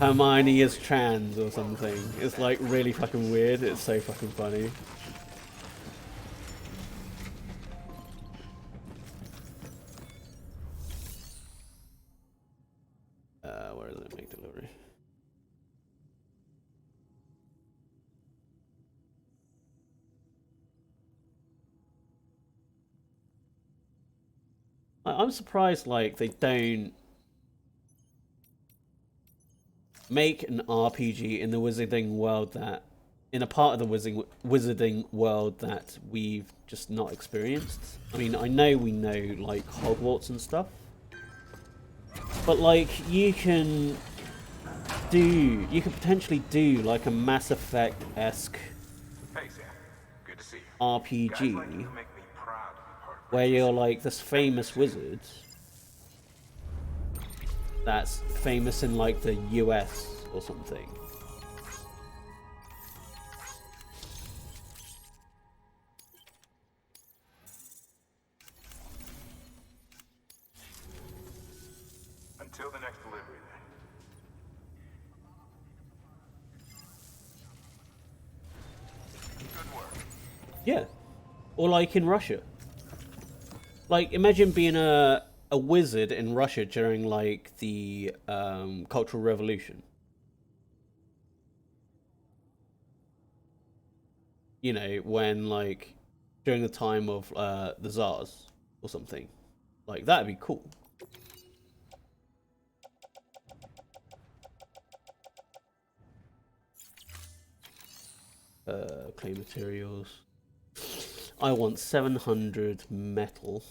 Hermione is trans or something. It's like really fucking weird. It's so fucking funny. Where is it? Make delivery. I'm surprised like they don't make an RPG in the wizarding world that, in a part of the wizarding world that we've just not experienced. I mean, I know we know like Hogwarts and stuff, but like you can potentially do like a Mass Effect-esque Hey, Sam. Good to see you. RPG Guys like you make me proud to be part of where you're like this famous wizard that's famous in like the US or something. Until the next delivery, then. Good work. Yeah. Or like in Russia. Like imagine being a wizard in Russia during like the Cultural Revolution. You know, when like during the time of the Tsars or something. Like that'd be cool. Clay materials. I want 700 metal.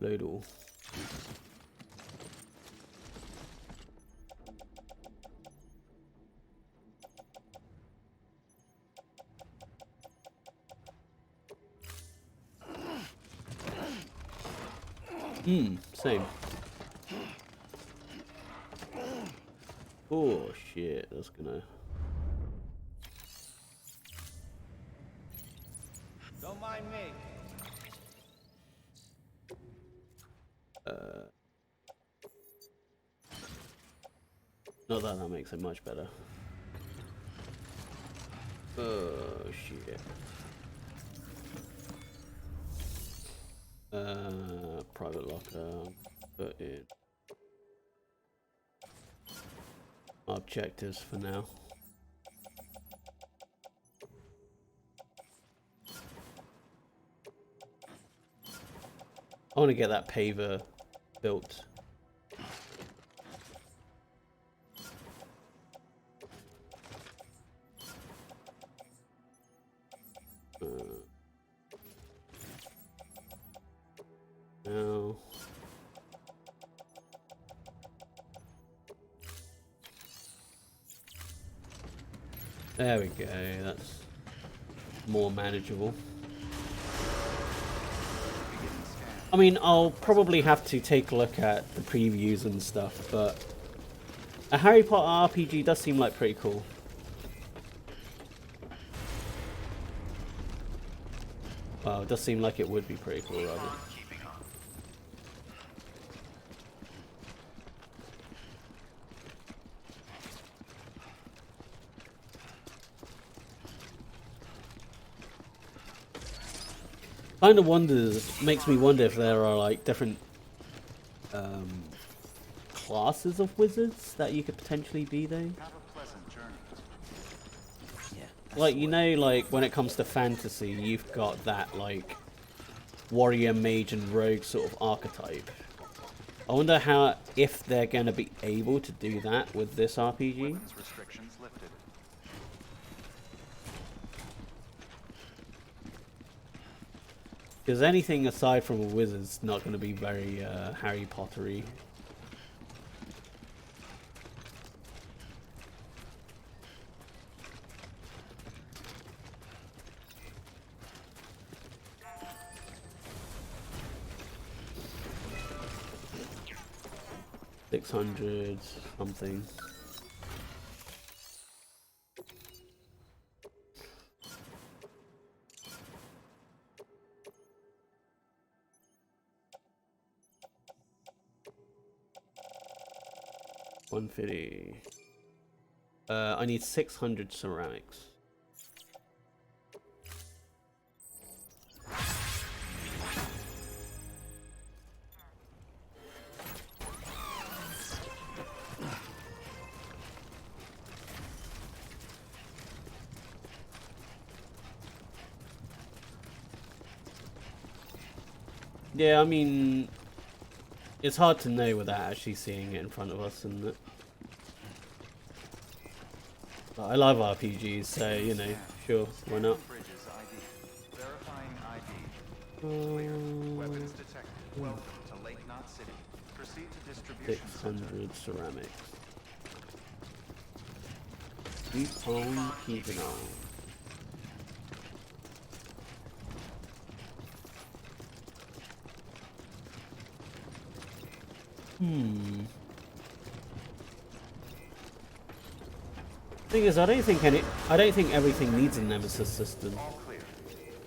Load all. Same. Oh shit, that's gonna... Don't mind me. Not that that makes it much better. Oh shit. Private locker. Put in objectives for now. I want to get that paver built. No. There we go, that's more manageable. I mean, I'll probably have to take a look at the previews and stuff, but a Harry Potter RPG does seem like pretty cool. Well, it does seem like it would be pretty cool, rather. Kind of makes me wonder if there are like different classes of wizards that you could potentially be though. Have a pleasant journey. Yeah. Like, you know, like when it comes to fantasy, you've got that like warrior, mage, and rogue sort of archetype. I wonder if they're going to be able to do that with this RPG. Restrictions lifted. Because anything aside from a wizard's not going to be very Harry Pottery. $600 something. $150. I need 600 ceramics. Yeah, I mean, it's hard to know without actually seeing it in front of us, isn't it? But I love RPGs, so, you know, sure, why not? Weapons detected. Welcome to Lake Knot City. Proceed to distribution 600 ceramics. Keep on keeping on. Thing is, I don't think everything needs a nemesis system. All clear.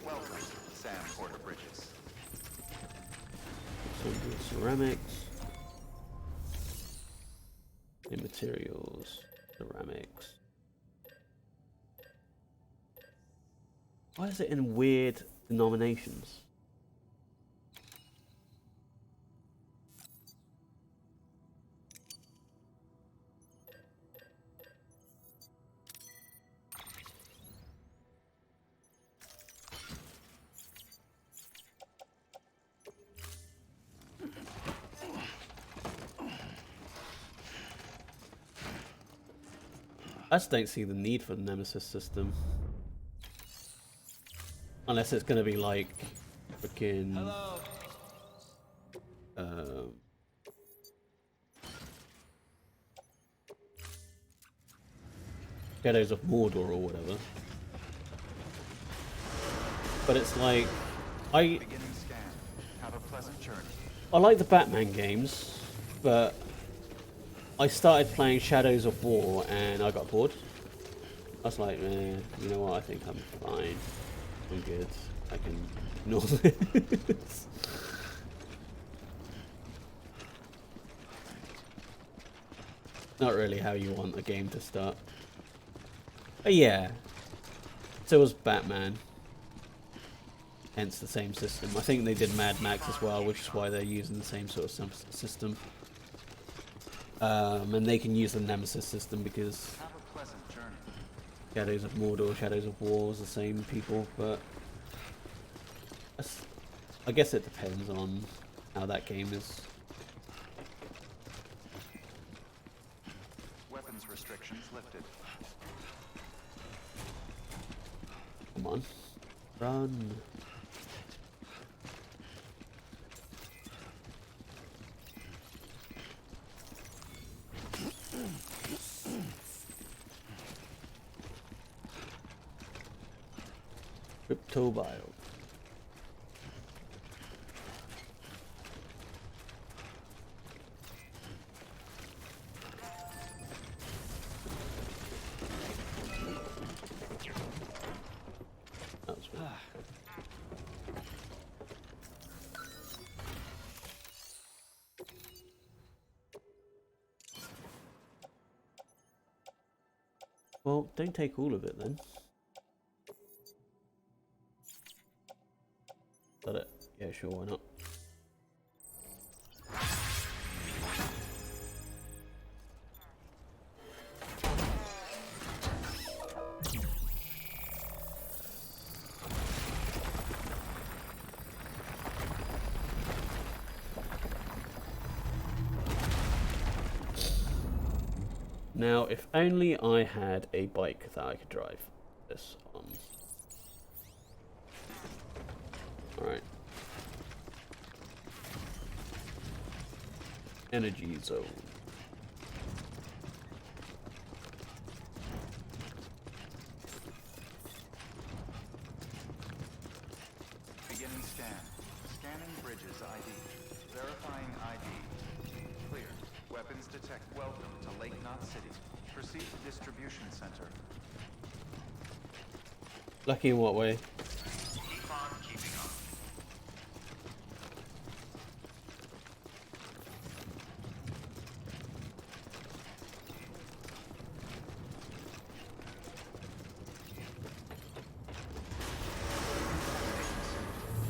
Welcome, Sam Porter Bridges. 600 ceramics. And materials. Ceramics. Why is it in weird denominations? I just don't see the need for the nemesis system. Unless it's gonna be like freaking Shadows of Mordor or whatever. But it's like I like the Batman games, but I started playing Shadows of War and I got bored. I was like, you know what, I think I'm fine. I'm good. I can ignore this. Not really how you want a game to start. But yeah. So was Batman. Hence the same system. I think they did Mad Max as well, which is why they're using the same sort of system. And they can use the Nemesis system because Shadows of Mordor, Shadows of War is the same people, but I guess it depends on how that game is. Weapons restrictions lifted. Come on. Run. Cryptobio. That was weird. Well, don't take all of it then. Got it. Yeah, sure, why not? Now, if only I had a bike that I could drive this on. Alright. Energy zone. Beginning scan. Scanning bridges ID. Verifying ID. Clear. Weapons detect. Welcome to Lake Knot City. Proceed to distribution center. Lucky in what way? Keep on keeping up.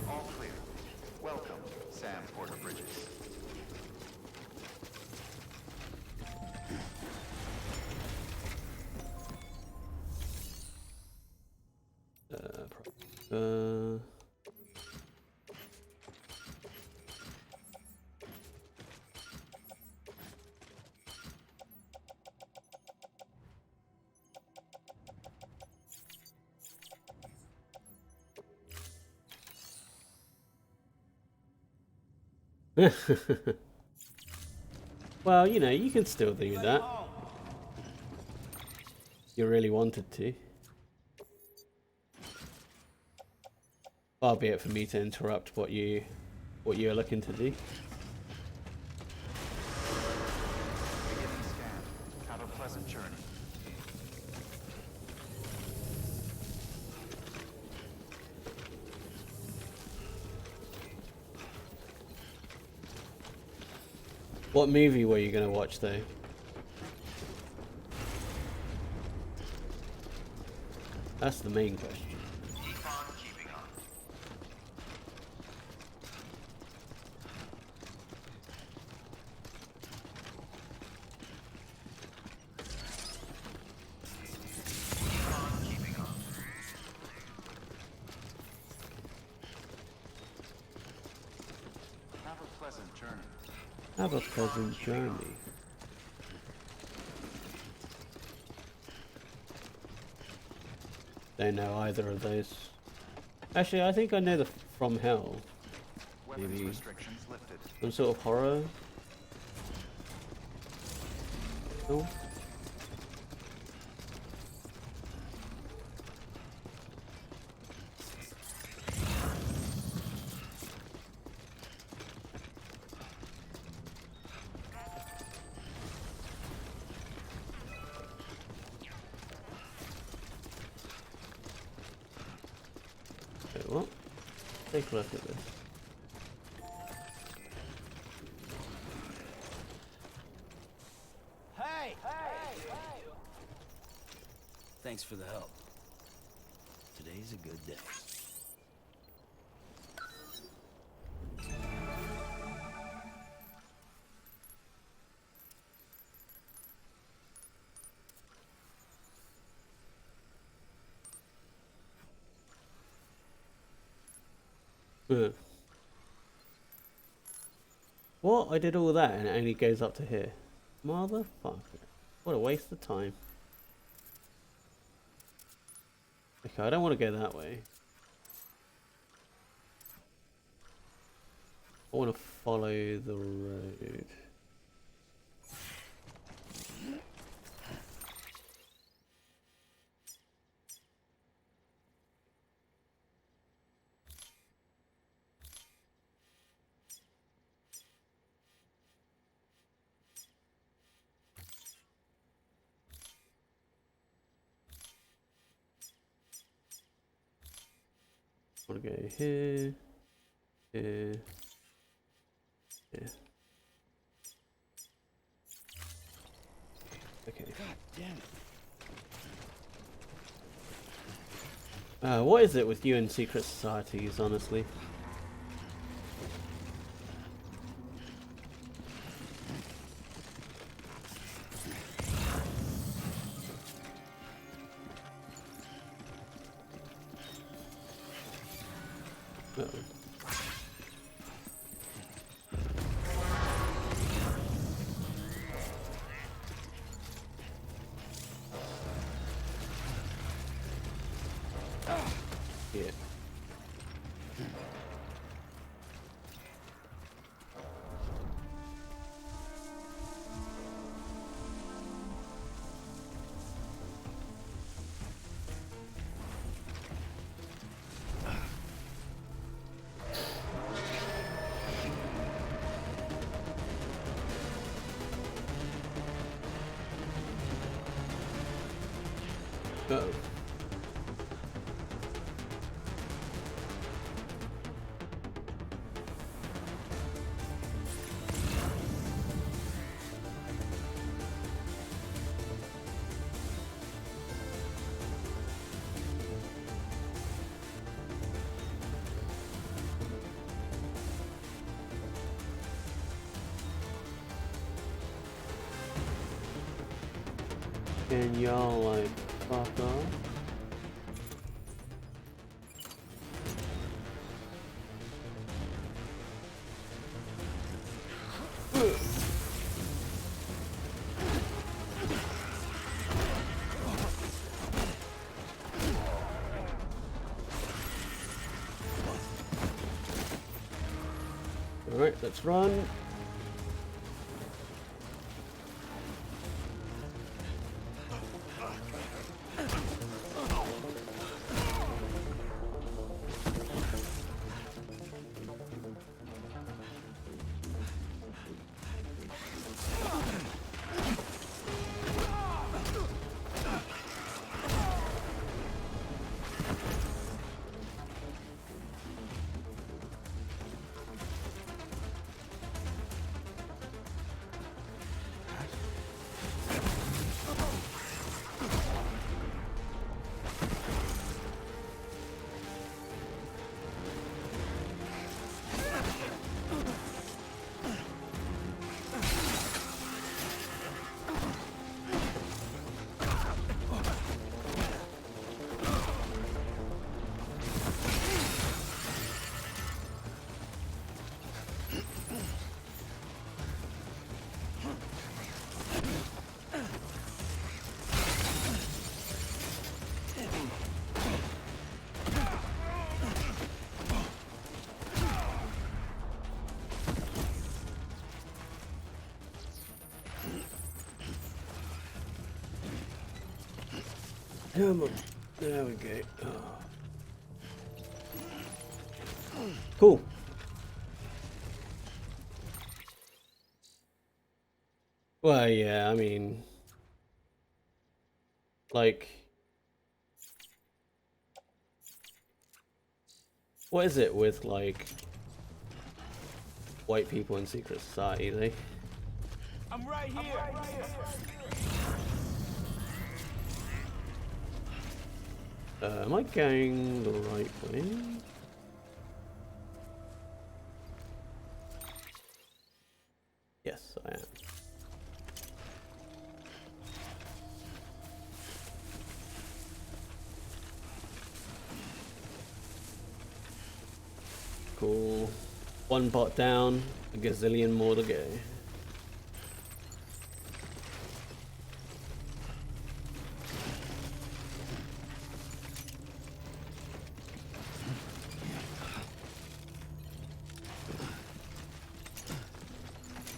All clear. Welcome, Sam Porter Bridges. Uh, well, you know, you can still do that. You really wanted to. Far be it for me to interrupt what you're looking to do. Beginning scan. Have a pleasant journey. What movie were you going to watch, though? That's the main question. Keep on keeping up. Keep on keeping up. Have a pleasant journey. Have a pleasant journey. Don't know either of those. Actually, I think I know the From Hell. Weapons Maybe restrictions lifted. some sort of horror. No? Wait, what? Take a look at this. Hey! Thanks for the help. Today's a good day. What? I did all that and it only goes up to here. Motherfucker. What a waste of time. Okay, I don't want to go that way. I want to follow the road. I want to go here, here, here. Okay. God damn it. What is it with you and secret societies, honestly? Uh-oh. Yeah. Oh. Can y'all like fuck off? Alright, let's run. Come on. There we go. Oh. Cool. Well, yeah, I mean, like, what is it with, like, white people in secret society? I'm right here. Am I going the right way? Yes, I am. Cool. One bot down, a gazillion more to go.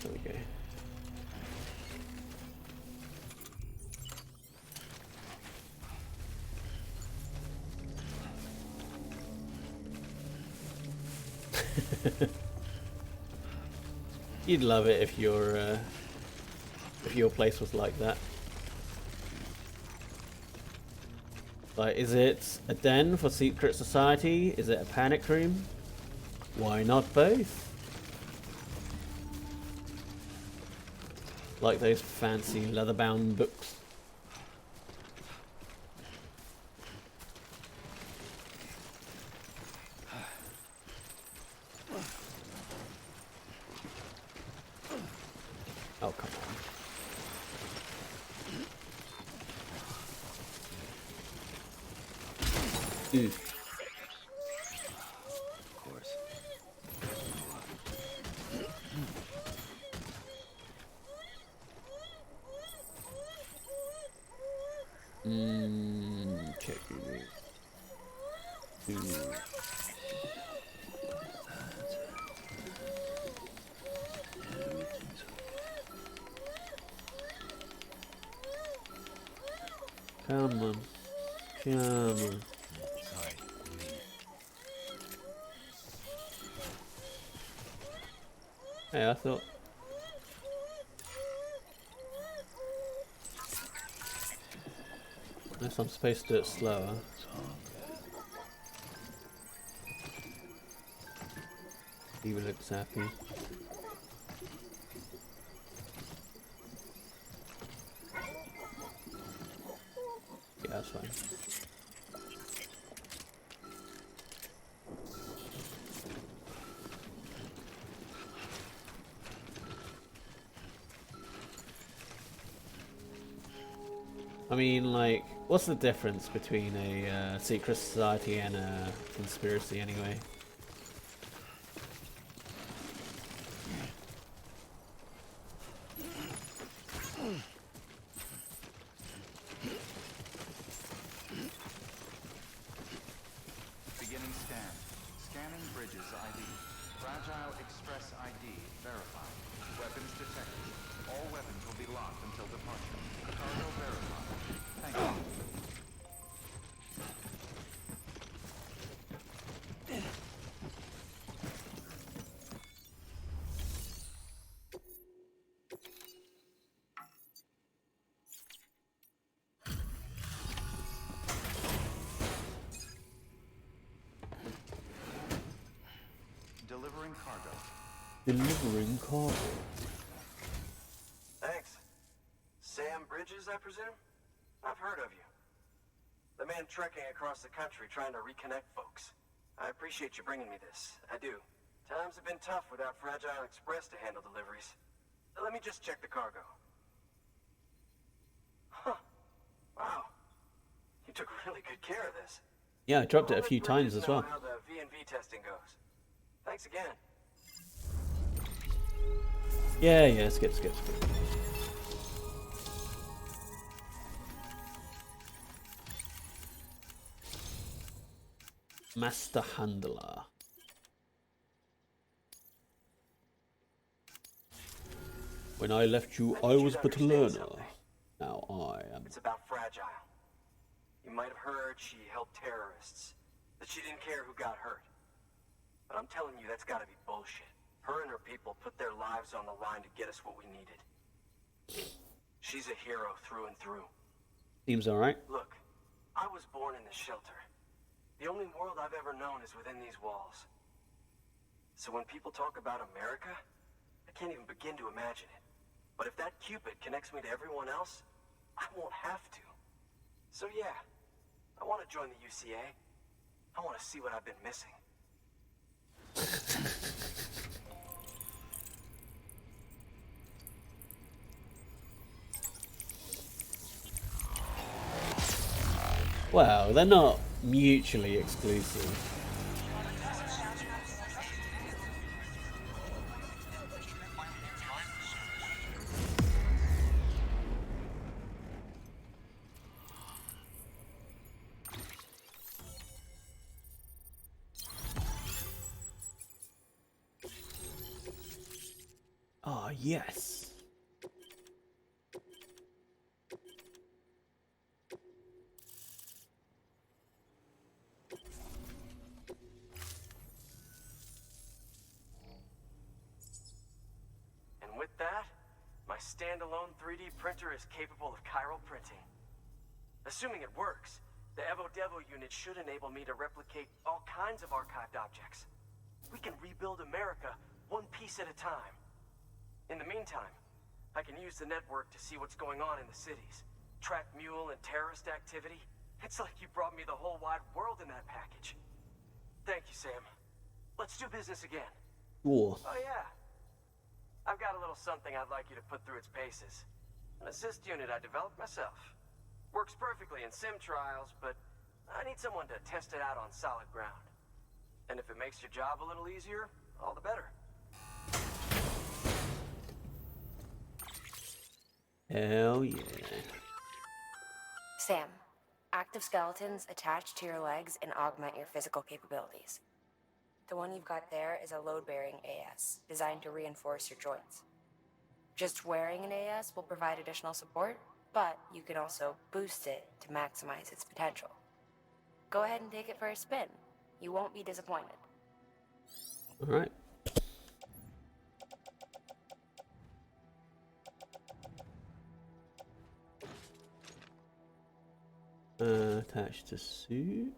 There we go. You'd love it if your place was like that. Like, is it a den for secret society? Is it a panic room? Why not both? Like those fancy leather-bound books. Oh, come on. Ooh. Of course. Check your Come on. Come on. Sorry. Hey, I thought... Unless I'm supposed to do it slower. He looks happy. Yeah, that's fine. I mean, like, what's the difference between a secret society and a conspiracy anyway? Beginning scan. Scanning bridges ID. Fragile Express ID verified. Weapons detected. All weapons will be locked until departure. Cargo verified. Thank you. Delivering cargo. Delivering cargo. Thanks. Sam Bridges, I presume? I've heard of you. The man trekking across the country trying to reconnect folks. I appreciate you bringing me this. I do. Times have been tough without Fragile Express to handle deliveries. Let me just check the cargo. Huh. Wow. You took really good care of this. Yeah, I dropped it a I'll few let times Bridges as well. know how the V&V testing goes. Thanks again. Yeah, skip. Master Handler. When I left you, I was but a learner. Now I am. It's about Fragile. You might have heard she helped terrorists, that she didn't care who got hurt. But I'm telling you, that's gotta be bullshit. Her and her people put their lives on the line to get us what we needed. She's a hero through and through. Seems alright. Look, I was born in this shelter. The only world I've ever known is within these walls. So when people talk about America, I can't even begin to imagine it. But if that Cupid connects me to everyone else, I won't have to. So yeah, I want to join the UCA. I want to see what I've been missing. Wow, they're not mutually exclusive. Ah, yes. And with that, my standalone 3D printer is capable of chiral printing. Assuming it works, the Evo Devo unit should enable me to replicate all kinds of archived objects. We can rebuild America one piece at a time. In the meantime, I can use the network to see what's going on in the cities. Track mule and terrorist activity. It's like you brought me the whole wide world in that package. Thank you, Sam. Let's do business again. War. Oh yeah. I've got a little something I'd like you to put through its paces. An assist unit I developed myself. Works perfectly in sim trials, but I need someone to test it out on solid ground. And if it makes your job a little easier, all the better. Hell yeah. Sam, active skeletons attach to your legs and augment your physical capabilities. The one you've got there is a load-bearing AS, designed to reinforce your joints. Just wearing an AS will provide additional support, but you can also boost it to maximize its potential. Go ahead and take it for a spin. You won't be disappointed. Alright. Attached to suit.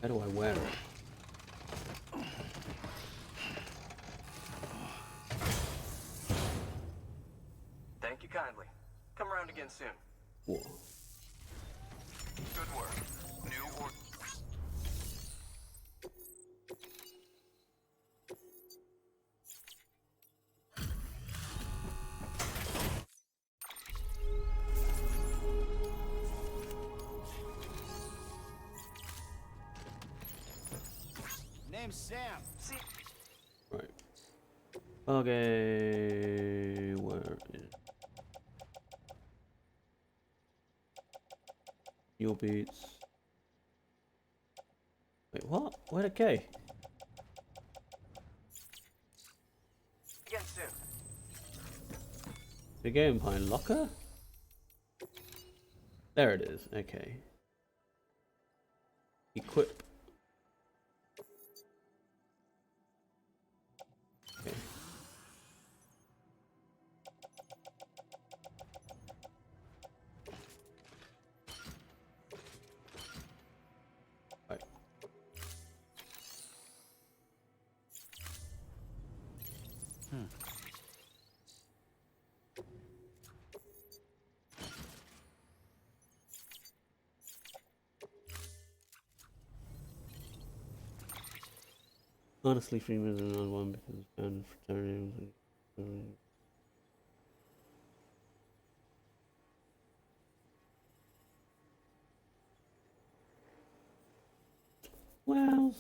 How do I wear it? Thank you kindly. Come around again soon. Whoa. Good work. New or... Name's Sam. See, Right. Okay, where is your boots? Wait, what? Where'd it go? again soon. Did it go in my locker? There it is. Okay. Equip. Okay. Right. Honestly, 3 minutes and one because found fraternity. Well,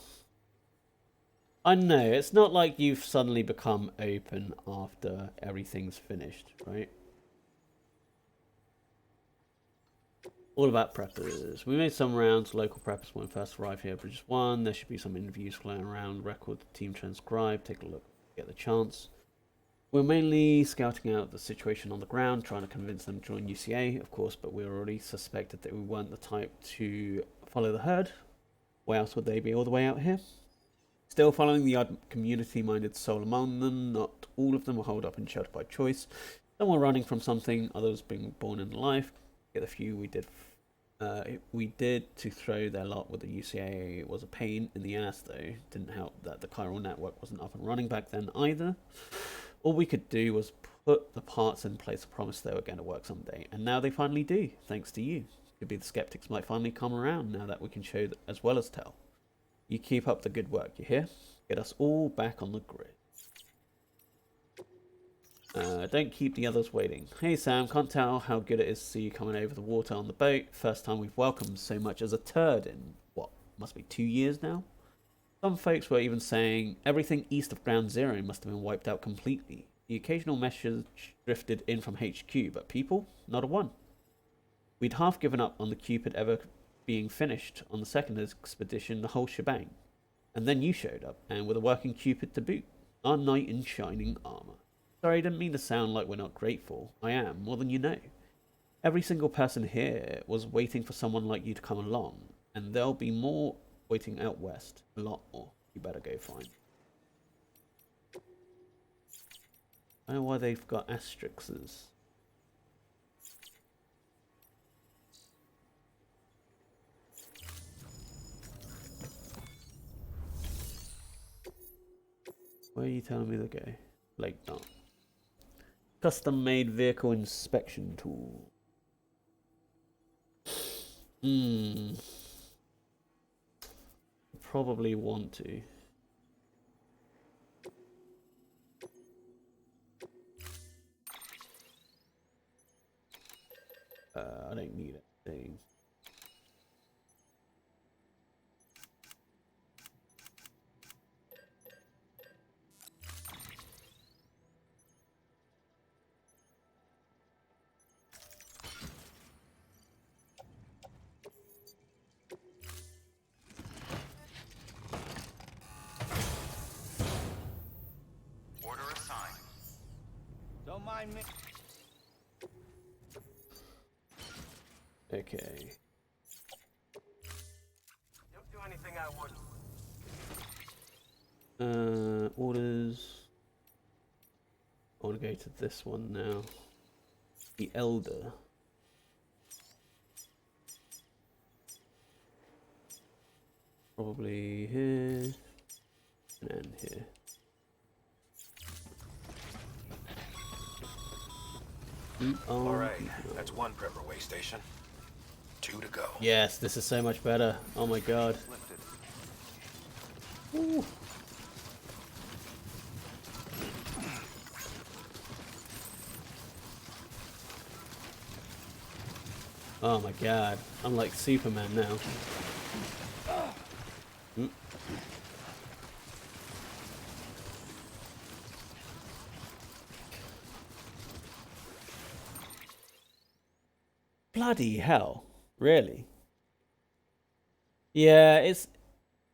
I know it's not like you've suddenly become open after everything's finished, right? All about preppers. We made some rounds. Local preppers when first arrived here, but just one. There should be some interviews floating around. Record the team transcribe. Take a look. Get the chance. We're mainly scouting out the situation on the ground, trying to convince them to join UCA, of course, but we already suspected that we weren't the type to follow the herd. Why else would they be all the way out here? Still following the odd community-minded soul among them, not all of them were holed up and sheltered by choice. Some were running from something, others being born in life. Get the few we did to throw their lot with the UCA was a pain in the ass, though. Didn't help that the chiral network wasn't up and running back then either. All we could do was put the parts in place to promise they were going to work someday, and now they finally do, thanks to you. Could be the skeptics might finally come around now that we can show as well as tell. You keep up the good work, you hear? Get us all back on the grid. Don't keep the others waiting. Hey Sam, can't tell how good it is to see you coming over the water on the boat. First time we've welcomed so much as a turd in, what, must be 2 years now? Some folks were even saying everything east of Ground Zero must have been wiped out completely. The occasional message drifted in from HQ, but people? Not a one. We'd half given up on the Cupid ever being finished on the second expedition, the whole shebang. And then you showed up, and with a working Cupid to boot. Our knight in shining armour. Sorry, I didn't mean to sound like we're not grateful. I am, more than you know. Every single person here was waiting for someone like you to come along, and there'll be more waiting out west. A lot more. You better go find. I don't know why they've got asterisks. Where are you telling me to go? Lake Knot. Custom-made vehicle inspection tool. Probably want to. I don't need it. Thing. Order assigned. Don't mind me. Okay. Don't do anything I wouldn't. Orders. I want to go to this one now. The Elder. Probably here. And then here. Alright, that's one prepper way station. 2 to go. Yes, this is so much better. Oh my god. Ooh. Oh my god. I'm like Superman now. Mm. Bloody hell. Really? Yeah,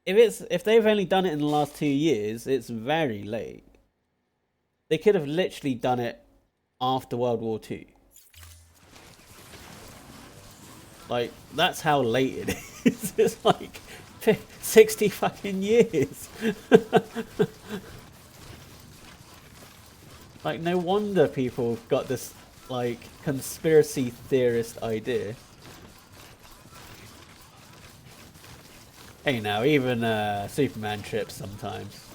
if they've only done it in the last 2 years, it's very late. They could have literally done it after World War II. Like, that's how late it is. It's like 60 fucking years. Like, no wonder people got this, like, conspiracy theorist idea. Hey, now, even Superman trips sometimes.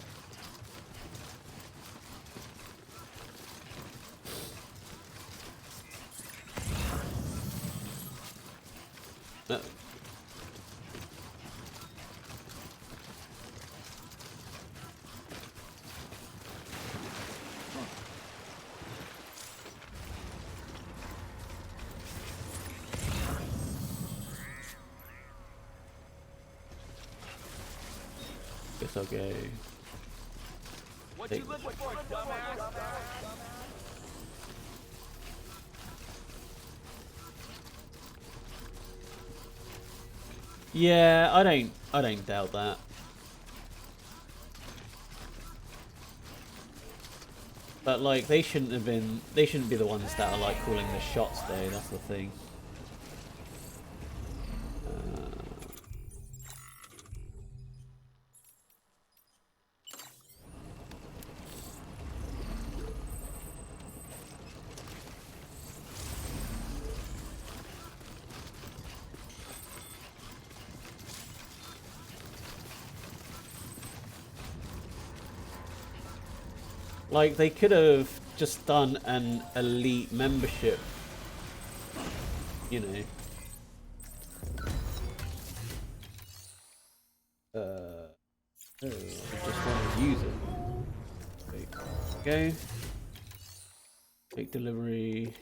Guess I'll go. What you looking for, dumbass? Yeah, I don't doubt that. But like, they shouldn't be the ones that are like calling the shots though, that's the thing. Like, they could have just done an elite membership, you know. Oh, I just want to use it. Okay. Take delivery.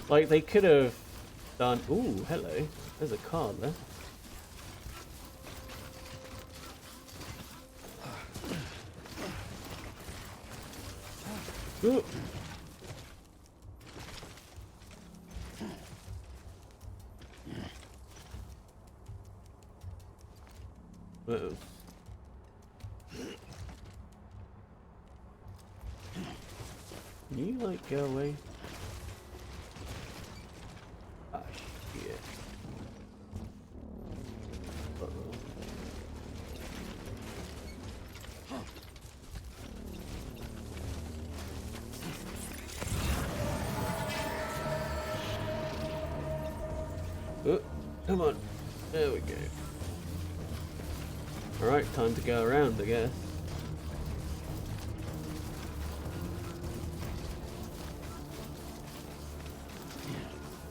Like, they could have done... Ooh, hello. There's a card there. Ooh. Uh-oh. Can you, like, go away? Ah, shit. Uh-oh. Oh, come on. There we go. Alright, time to go around, I guess.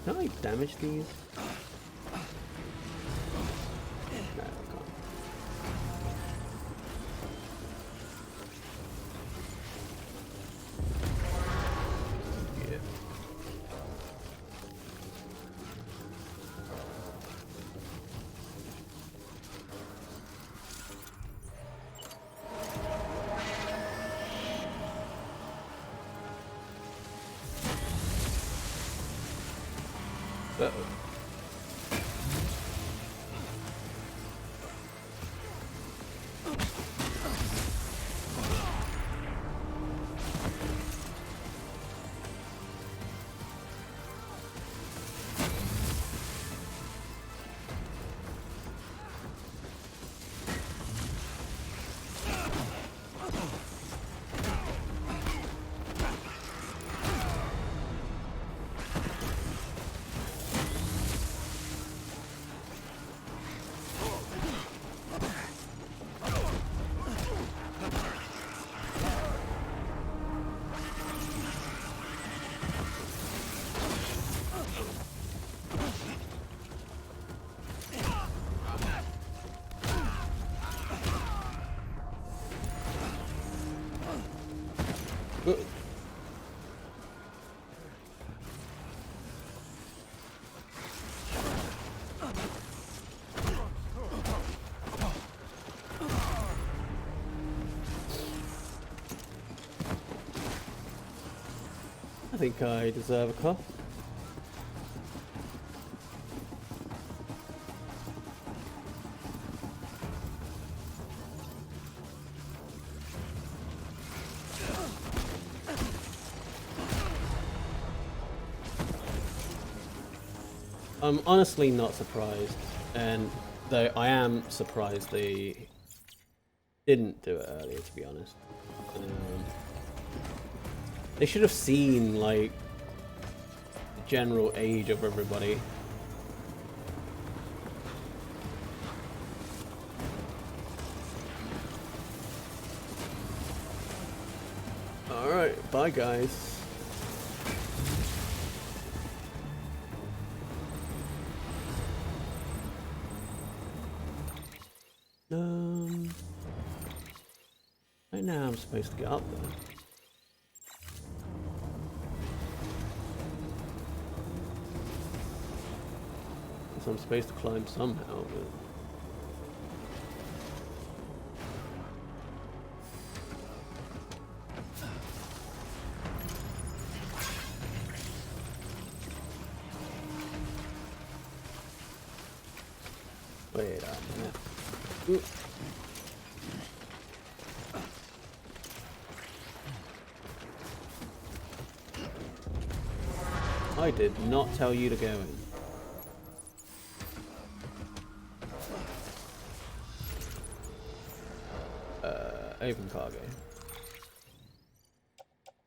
Can I damage these? No, I can't. Yeah. I think I deserve a car. I'm honestly not surprised, and though I am surprised they didn't do it earlier, to be honest. They should have seen, like, the general age of everybody. Alright, bye guys. Right now I'm supposed to get up there. So I'm supposed to climb somehow, but... Wait a minute. Ooh. I did not tell you to go in. Open cargo.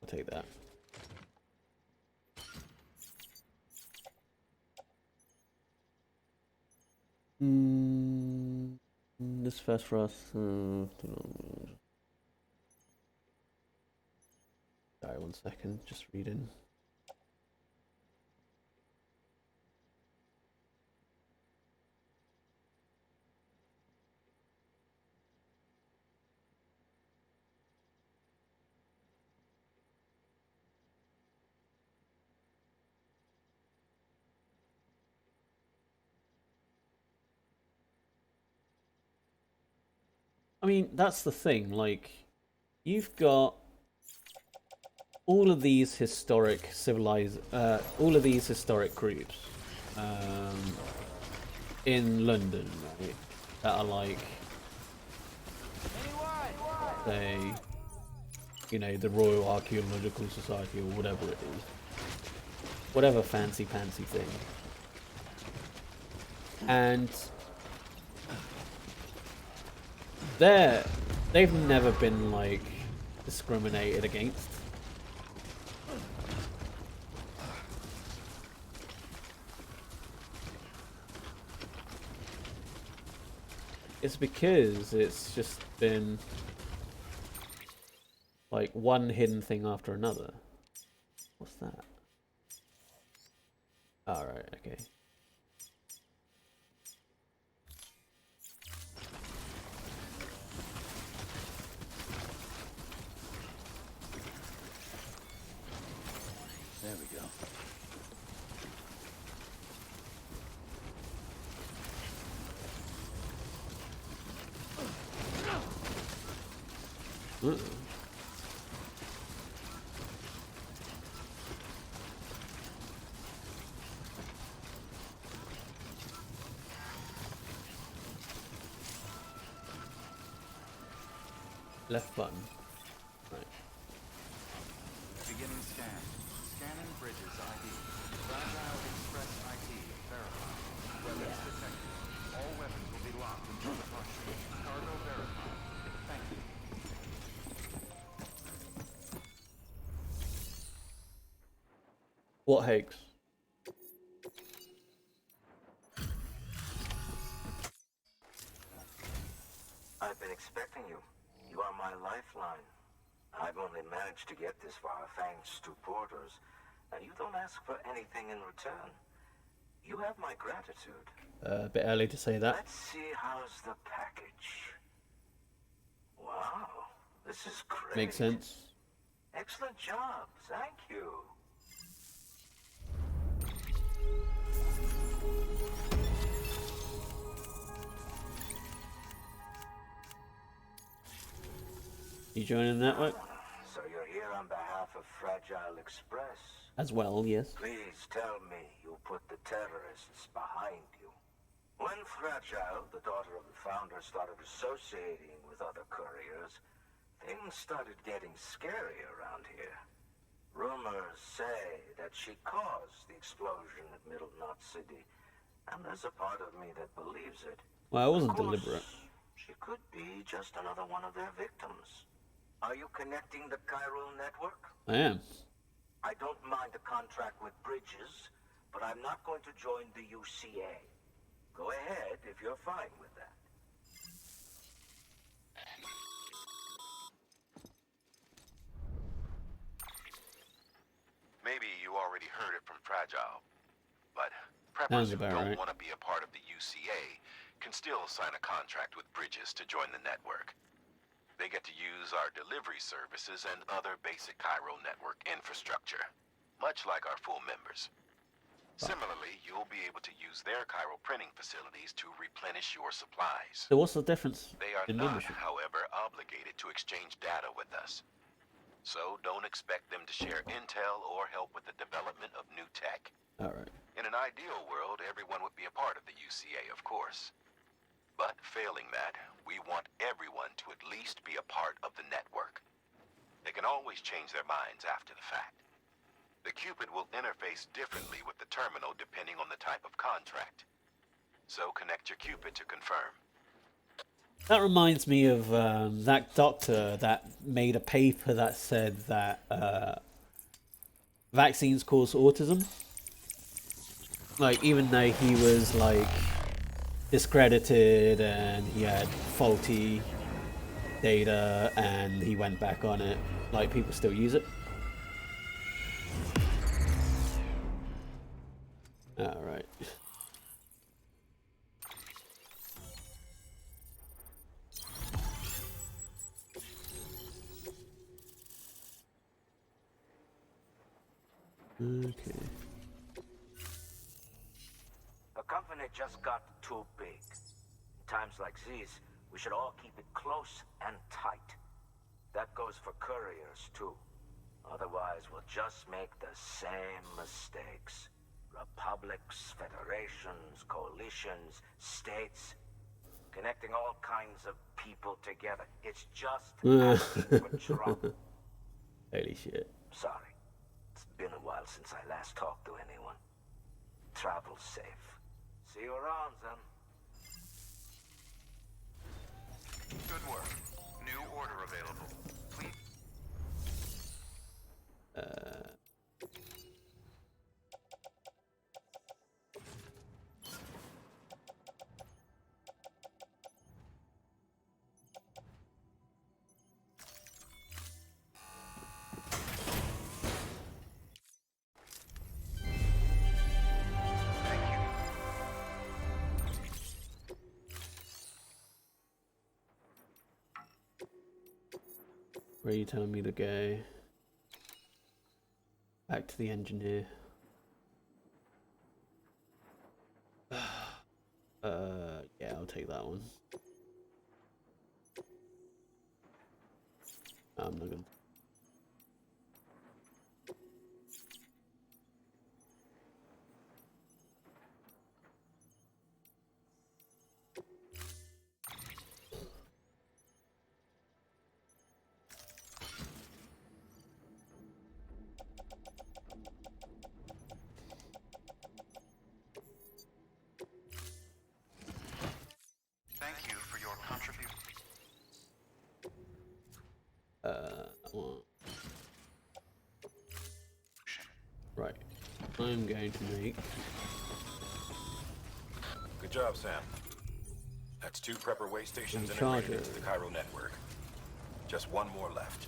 I'll take that. This first for us. Sorry, 1 second. Just reading. I mean, that's the thing, like, you've got all of these historic all of these historic groups in London, right, that are like, say, you know, the Royal Archaeological Society or whatever it is. Whatever fancy thing. And they've never been, like, discriminated against. It's because it's just been like one hidden thing after another. What's that? Alright, okay. There we go. Left button. Right. Beginning scan. Scanning bridges ID. Fragile Express ID verified. Weapons detected. All weapons will be locked until departure. Cargo verified. Thank you. What Hakes? I've been expecting you. You are my lifeline. I've only managed to get this far thanks to porters, and you don't ask for anything in return. You have my gratitude. A bit early to say that. Let's see how's the package. Wow, this is great. Makes sense. Excellent job. Thank you. You joining the network? So you're here on behalf of Fragile Express? As well, yes. Please tell me you put the terrorists behind you. When Fragile, the daughter of the founder, started associating with other couriers, things started getting scary around here. Rumors say that she caused the explosion at Middle Knot City, and there's a part of me that believes it. Well, it wasn't Of course, deliberate. she could be just another one of their victims. Are you connecting the chiral network? I am. I don't mind a contract with Bridges, but I'm not going to join the UCA. Go ahead if you're fine with that. Maybe you already heard it from Fragile, but preppers who don't want to be a part of the UCA can still sign a contract with Bridges to join the network. They get to use our delivery services and other basic chiral network infrastructure, much like our full members. Similarly, you'll be able to use their chiral printing facilities to replenish your supplies. So what's the difference They are in not, membership? however, obligated to exchange data with us. So don't expect them to share intel or help with the development of new tech. Alright. In an ideal world, everyone would be a part of the UCA, of course. But failing that, we want everyone to at least be a part of the network. They can always change their minds after the fact. The Cupid will interface differently with the terminal depending on the type of contract. So connect your Cupid to confirm. That reminds me of that doctor that made a paper that said that vaccines cause autism. Like, even though he was like discredited and he had faulty data and he went back on it, like, people still use it. Alright. Okay. The company just got too big. In times like these, we should all keep it close and tight. That goes for couriers, too. Otherwise, we'll just make the same mistakes. Republics, federations, coalitions, states, connecting all kinds of people together. It's just asking for trouble. Holy shit. Sorry. It's been a while since I last talked to anyone. Travel safe. See you around, then. Good work. New order available. Please. Where are you telling me to go? Back to the engineer. Yeah, I'll take that one. I'm not gonna. That one. Right. I'm going to make. Good job, Sam. That's 2 prepper way stations and Charger. into the Cairo network. Just 1 more left.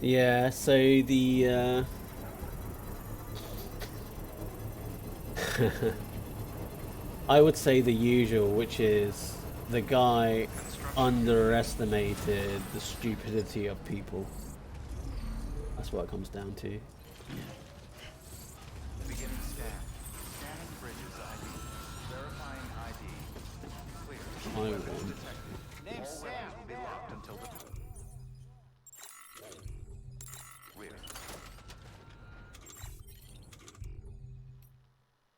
Yeah, so the I would say the usual, which is the guy underestimated the stupidity of people. That's what it comes down to. Beginning scan. Scanning bridges ID. Verifying ID. Clear. I Weapons want. detected. All weapons will be locked until the... Clear.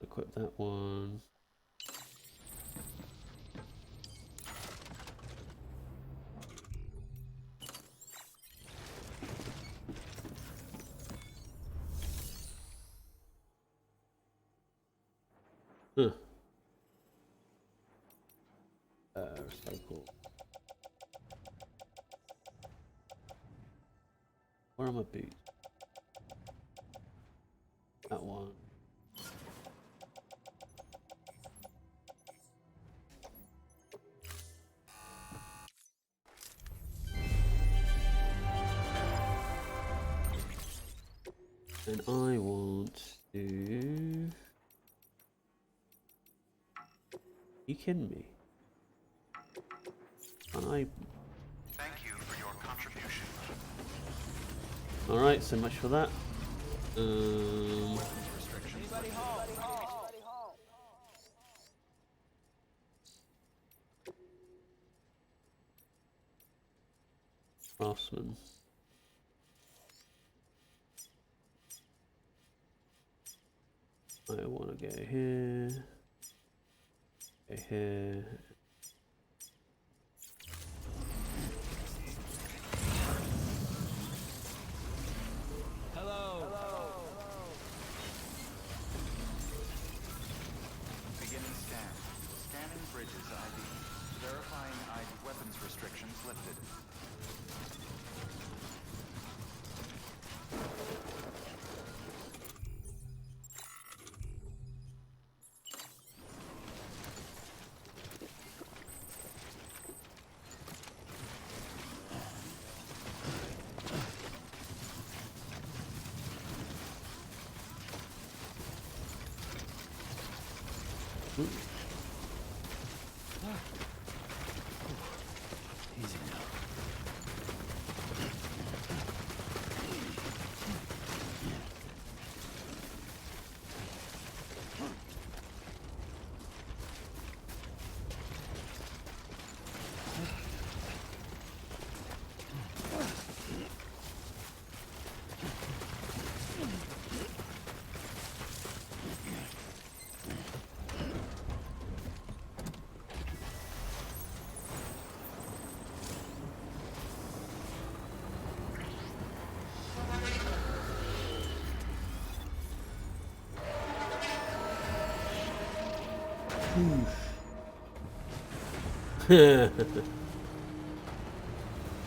Equip that one. Huh. Recycle. Where are my boots? That one. And I want to... You kidding me? Thank you for your contribution. Alright, so much for that. Anybody home? Craftsman. I want to go here. Go here. Hello. Beginning scan. Scanning bridges ID. Verifying ID. Weapons restrictions lifted. Easy now.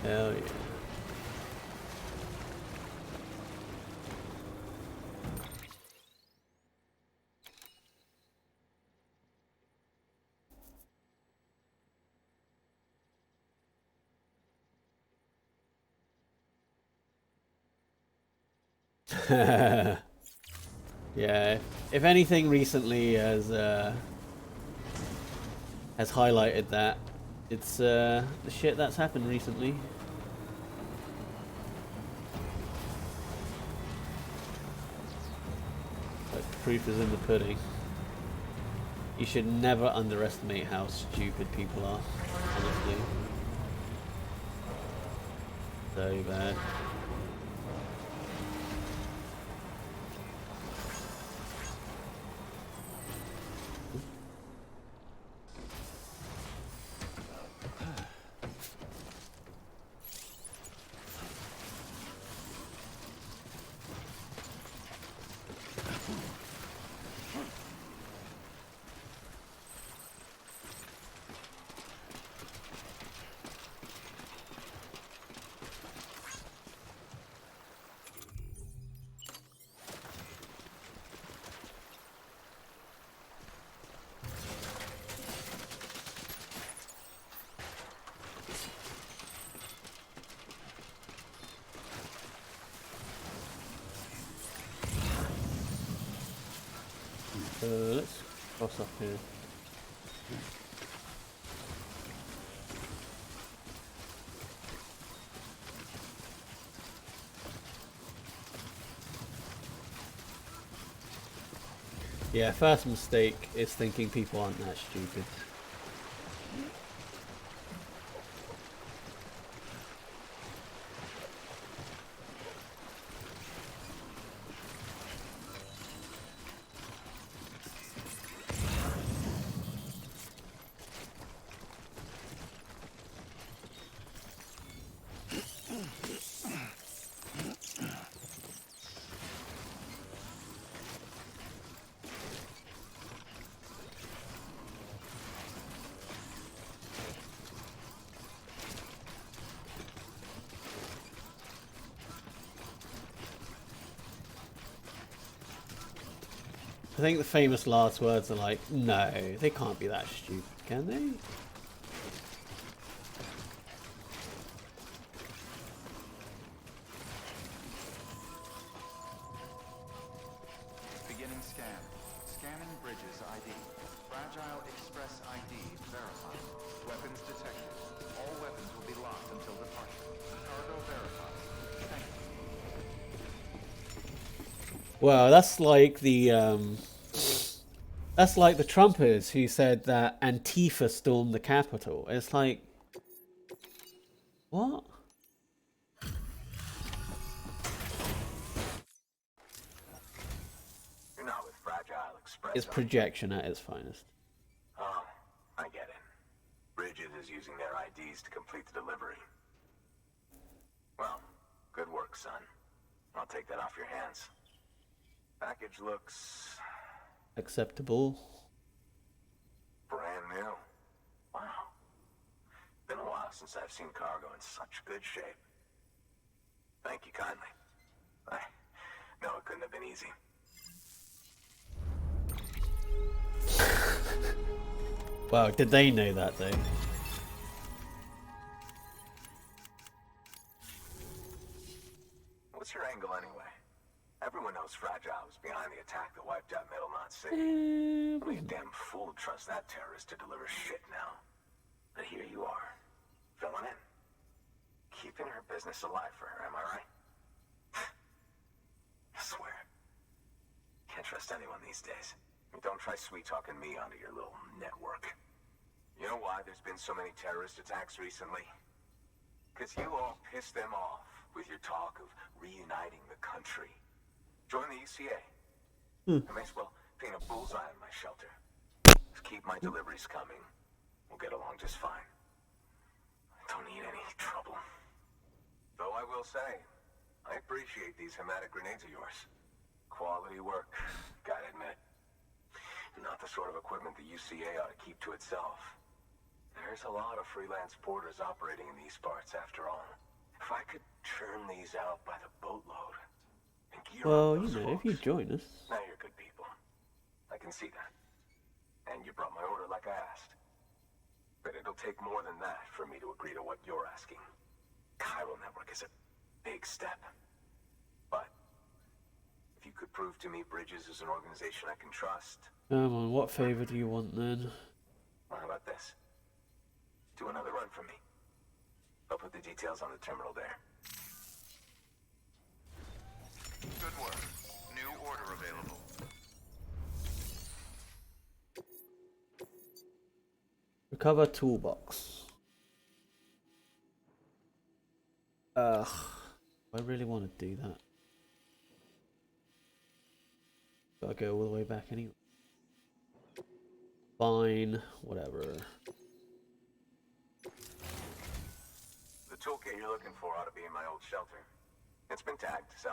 Hell yeah. Yeah, if anything recently has highlighted that, it's the shit that's happened recently. Like, proof is in the pudding. You should never underestimate how stupid people are, honestly. so bad. Let's cross up here. Yeah, first mistake is thinking people aren't that stupid. I think the famous last words are like, no, they can't be that stupid, can they? Beginning scan. Scanning bridges ID. Fragile Express ID verified. Weapons detected. All weapons will be locked until departure. Cargo verified. Thank you. Well, that's like the Trumpers who said that Antifa stormed the Capitol. It's like, what? You're not with Fragile Express. It's projection at its finest. Oh, I get it. Bridget is using their IDs to complete the delivery. Well, good work, son. I'll take that off your hands. Package looks Acceptable. brand new. Wow. Been a while since I've seen cargo in such good shape. Thank you kindly. I know it couldn't have been easy. Wow, did they know that though? What's your angle anyway? Everyone knows Fragile was behind the attack that wiped out Middle Knot City. Only a damn fool would trust that terrorist to deliver shit now. But here you are, filling in. Keeping her business alive for her, am I right? I swear. Can't trust anyone these days. Don't try sweet-talking me onto your little network. You know why there's been so many terrorist attacks recently? Because you all pissed them off with your talk of reuniting the country. Join the UCA. I may as well paint a bullseye on my shelter. Just keep my deliveries coming. We'll get along just fine. I don't need any trouble. Though I will say, I appreciate these hematic grenades of yours. Quality work, gotta admit. Not the sort of equipment the UCA ought to keep to itself. There's a lot of freelance porters operating in these parts, after all. If I could churn these out by the boatload and gear Well, up those you know, folks, if you join us. now you're good people. I can see that. And you brought my order like I asked. But it'll take more than that for me to agree to what you're asking. Chiral Network is a big step. But if you could prove to me Bridges is an organization I can trust. Come on, what favor do you want then? How about this? Do another run for me. I'll put the details on the terminal there. Good work. New order available. Recover toolbox. I really want to do that. Gotta go all the way back anyway. Fine, whatever. The toolkit you're looking for ought to be in my old shelter. It's been tagged, so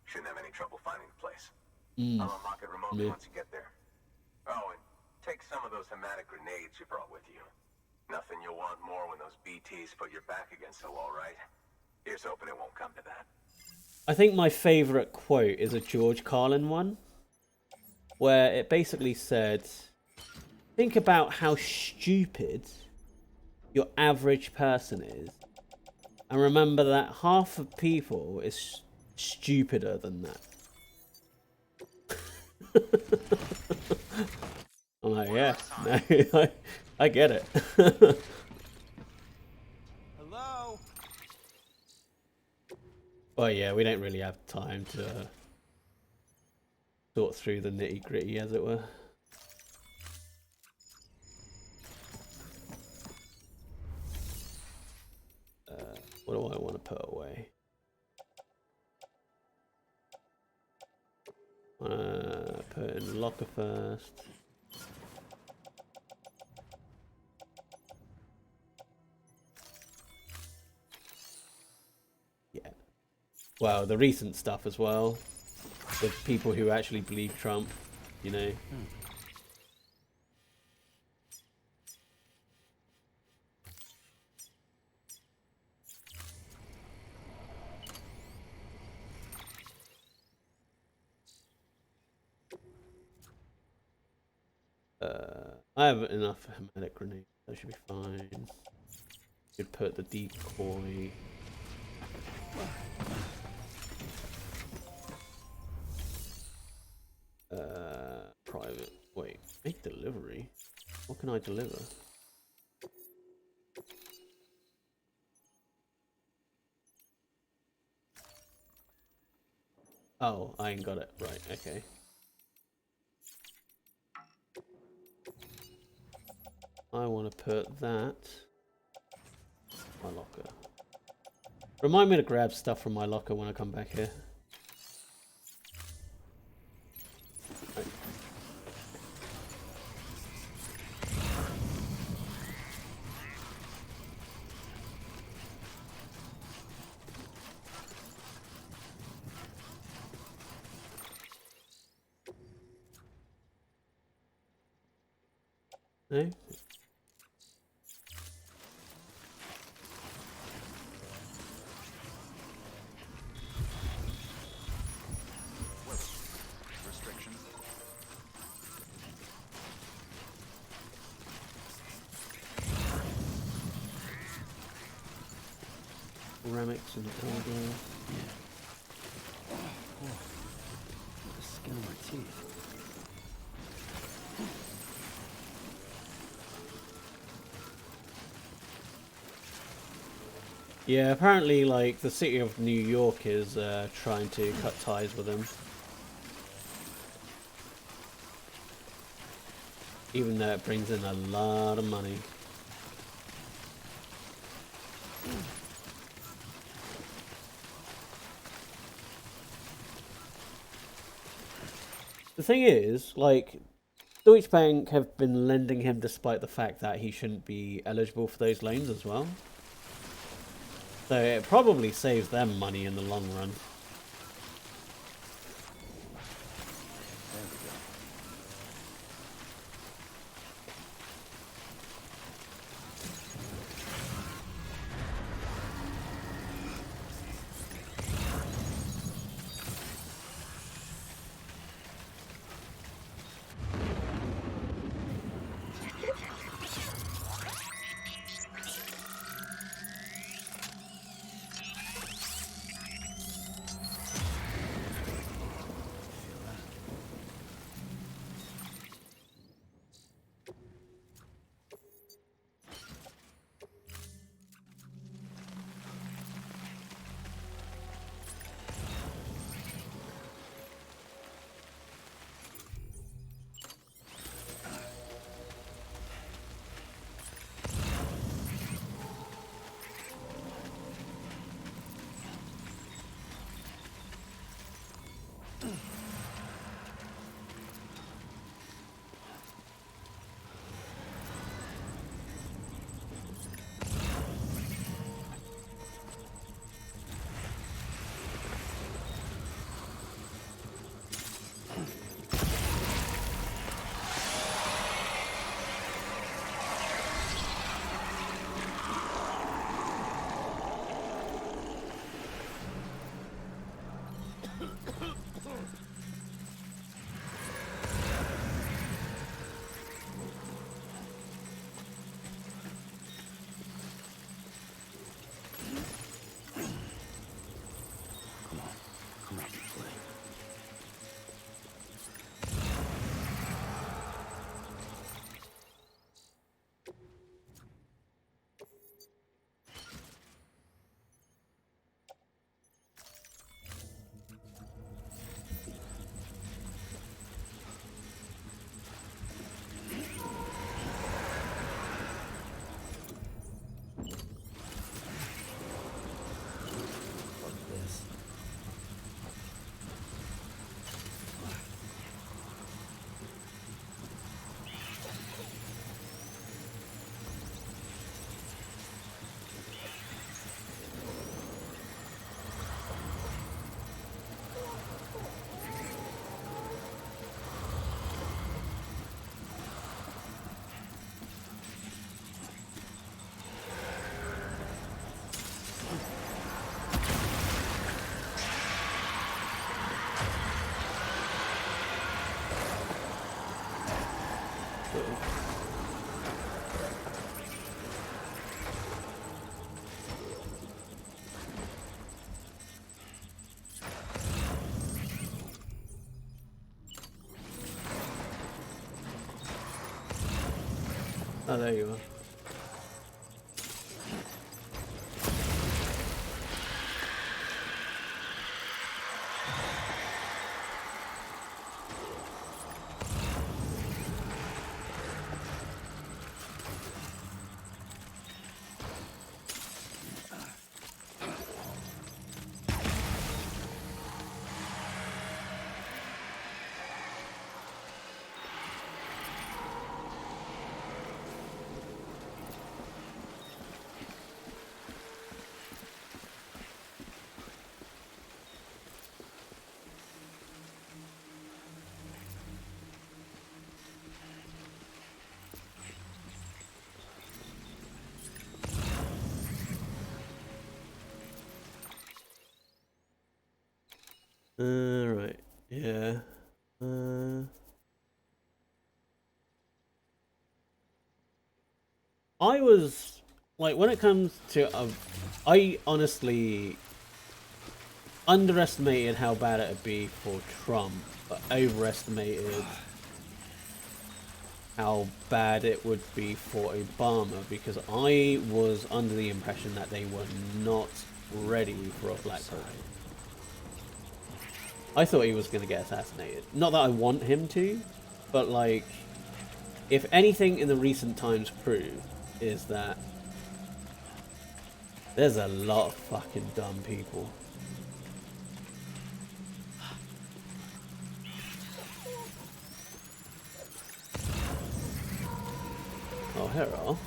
shouldn't have any trouble finding the place. I'll unlock it remotely once you get there. Oh, and take some of those hematic grenades you brought with you. Nothing you'll want more when those BTs put your back against the wall, right? Here's hoping it won't come to that. I think my favourite quote is a George Carlin one, where it basically said, think about how stupid your average person is, and remember that half of people is stupider than that. I'm like, yeah, no, I get it. Hello? Well, yeah, we don't really have time to sort through the nitty gritty, as it were. What do I want to put away? Put it in the locker first. Yeah. Well, the recent stuff as well, with people who actually believe Trump, you know. I have enough hematic grenades. That should be fine. Could put the decoy. Private. Wait, make delivery. What can I deliver? Oh, I ain't got it. Right, okay. I want to put that in my locker. Remind me to grab stuff from my locker when I come back here. Right. No? Restrictions. Ceramics in order. Yeah. The skin on my teeth. Yeah, apparently, like, the city of New York is trying to cut ties with him. Even though it brings in a lot of money. The thing is, like, Deutsche Bank have been lending him despite the fact that he shouldn't be eligible for those loans as well. So it probably saves them money in the long run. There we go. Oh, there you are. Right. Yeah. I was like, when it comes to, I honestly underestimated how bad it'd be for Trump, but overestimated how bad it would be for Obama, because I was under the impression that they were not ready for a black president. I thought he was going to get assassinated. Not that I want him to, but like, if anything in the recent times proved is that there's a lot of fucking dumb people. Oh, hello.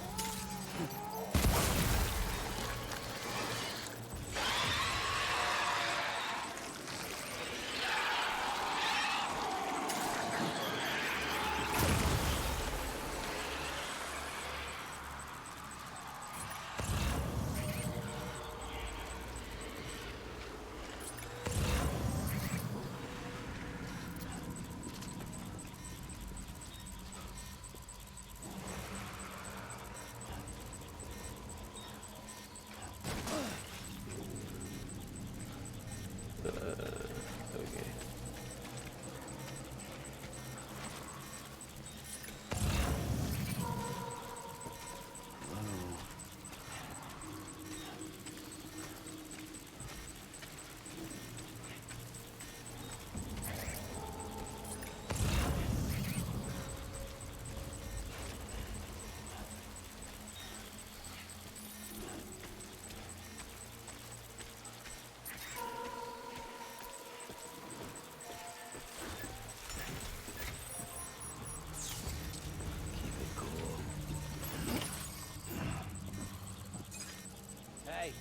Okay. Hey.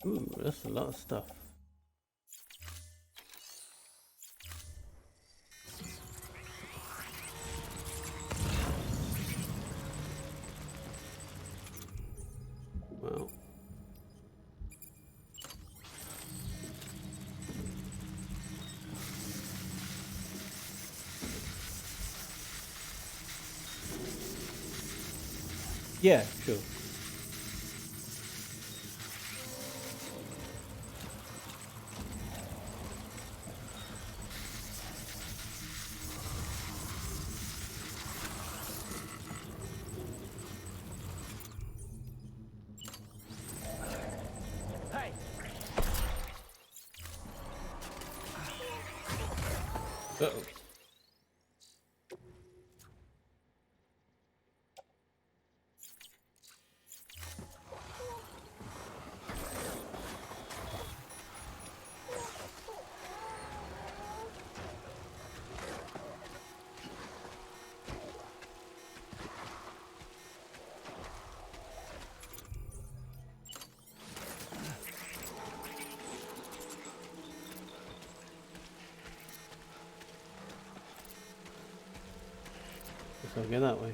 Ooh, that's a lot of stuff. Well. Yeah, sure. Hey. Uh-oh. Guess I'll go that way.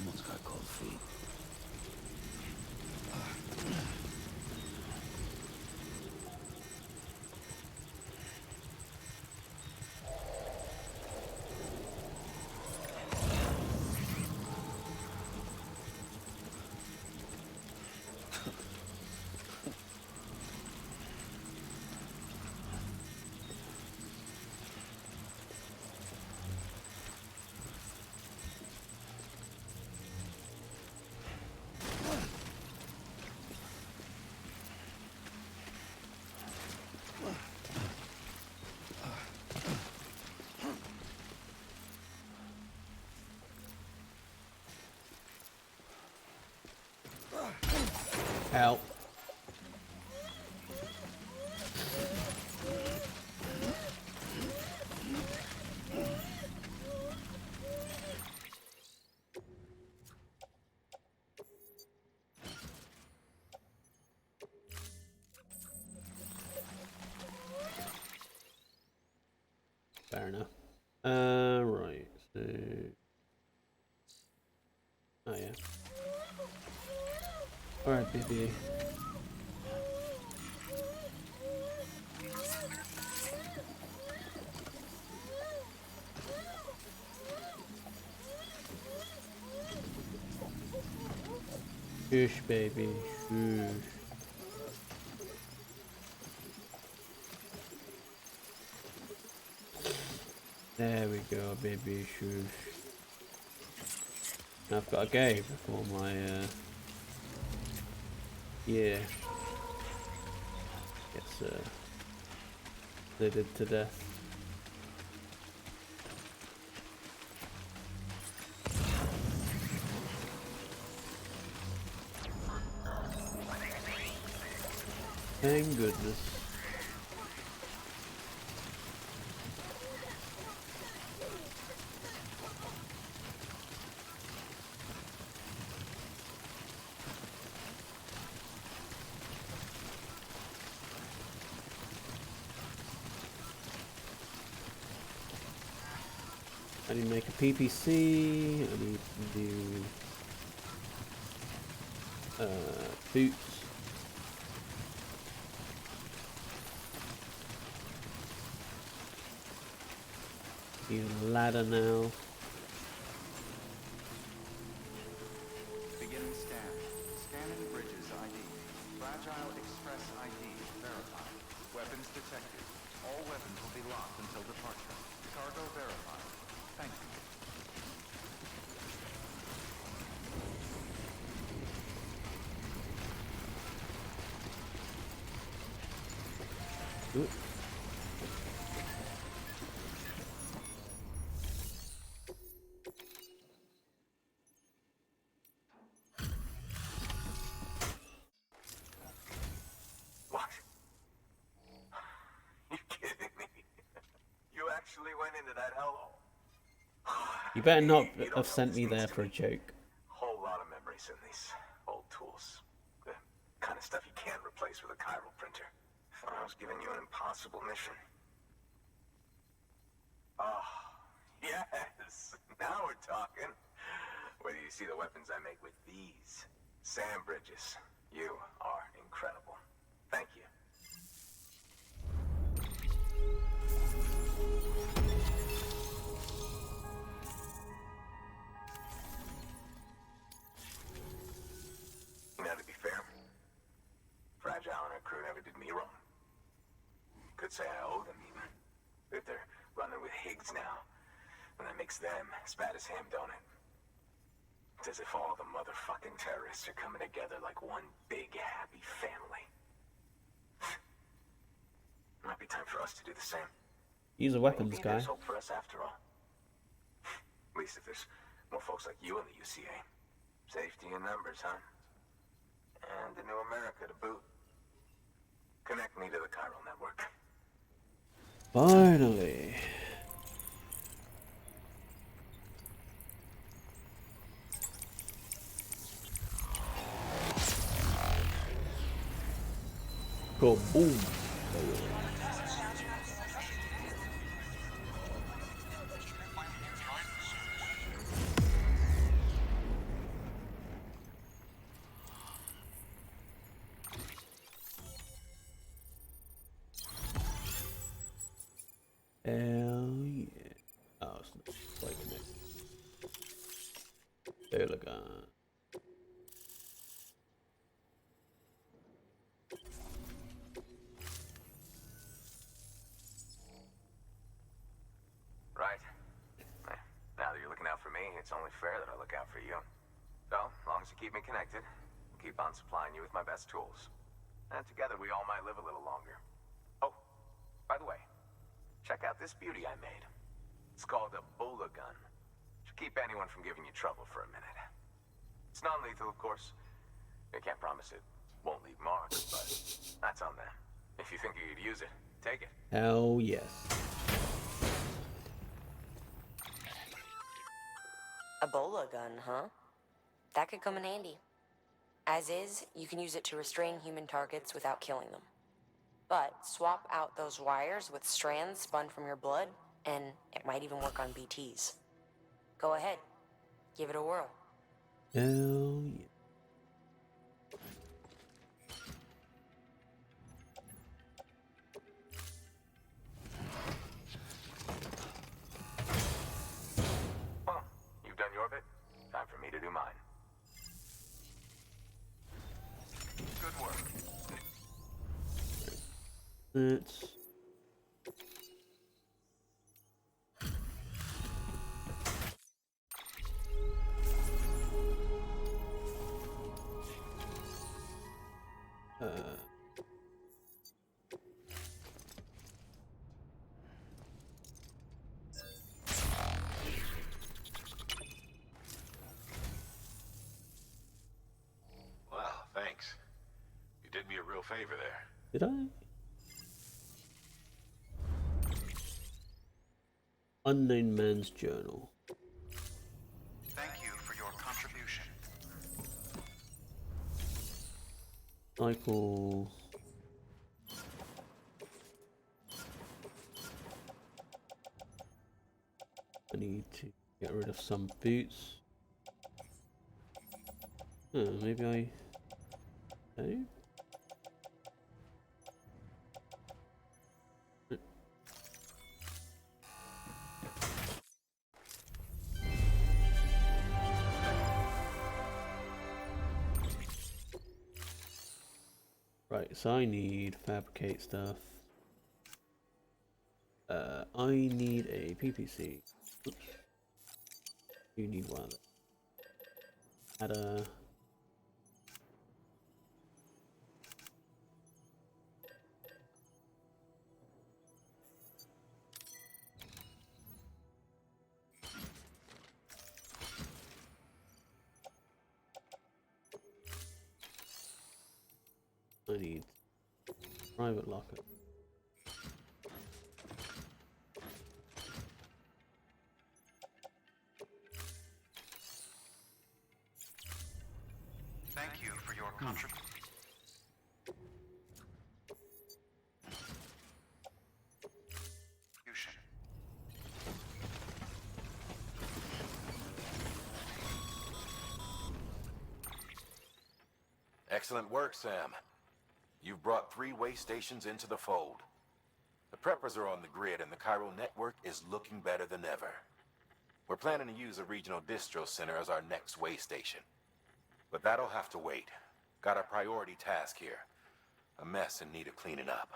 Almost got cold feet. Help. Fair enough. Right. So. Oh yeah. All right, baby. Shush, baby. Shush. There we go, baby. Shush. I've got to go before my yeah gets lidded to death. Thank goodness. I need to make a PPC. I need to do boots. Need a ladder now. Beginning scan. Scanning bridges ID. Fragile Express ID verified. Weapons detected. All weapons will be locked until departure. Cargo verified. Thank you. Ooh. What? You kidding me? You actually went into that hellhole. You better not have sent me there for a joke. Whole lot of memories in these old tools. The kind of stuff you can't replace with a chiral printer. Thought I was giving you an impossible mission. Oh, yes. Now we're talking. Wait till you see the weapons I make with these sand bridges. You are incredible. Thank you. Now, to be fair, Fragile and her crew never did me wrong. Could say I owe them even. If they're running with Higgs now, and that makes them as bad as him, don't it? It's as if all the motherfucking terrorists are coming together like one big happy family. Might be time for us to do the same. Use a weapons Maybe guy. there's hope for us after all. At least if there's more folks like you in the UCA. Safety in numbers, huh? And a new America to boot. Connect me to the chiral network. Finally. Go boom. Solar gun. Right. Now that you're looking out for me, it's only fair that I look out for you. So, as long as you keep me connected, I'll keep on supplying you with my best tools. And together we all might live a little longer. Oh, by the way, check out this beauty I made. It's called a Bola gun. Should keep anyone from giving you trouble for a minute. It's non-lethal, of course. I can't promise it won't leave marks, but that's on them. If you think you could use it, take it. Hell yes. A bola gun, huh? That could come in handy. As is, you can use it to restrain human targets without killing them. But swap out those wires with strands spun from your blood, and it might even work on BTs. Go ahead. Give it a whirl. Hell yeah. Well, you've done your bit. Time for me to do mine. Good work. Let's... Well, thanks. You did me a real favor there. Did I? Unknown Man's Journal. Thank you for your contribution. Cycle. I need to get rid of some boots. Maybe I do? Right, so I need fabricate stuff. I need a PPC. Oops. You need one. Add a... I need private locker. Thank you for your contribution. Excellent work, Sam. You've brought 3 way stations into the fold. The preppers are on the grid and the Cairo network is looking better than ever. We're planning to use a regional distro center as our next way station. But that'll have to wait. Got a priority task here. A mess in need of cleaning up.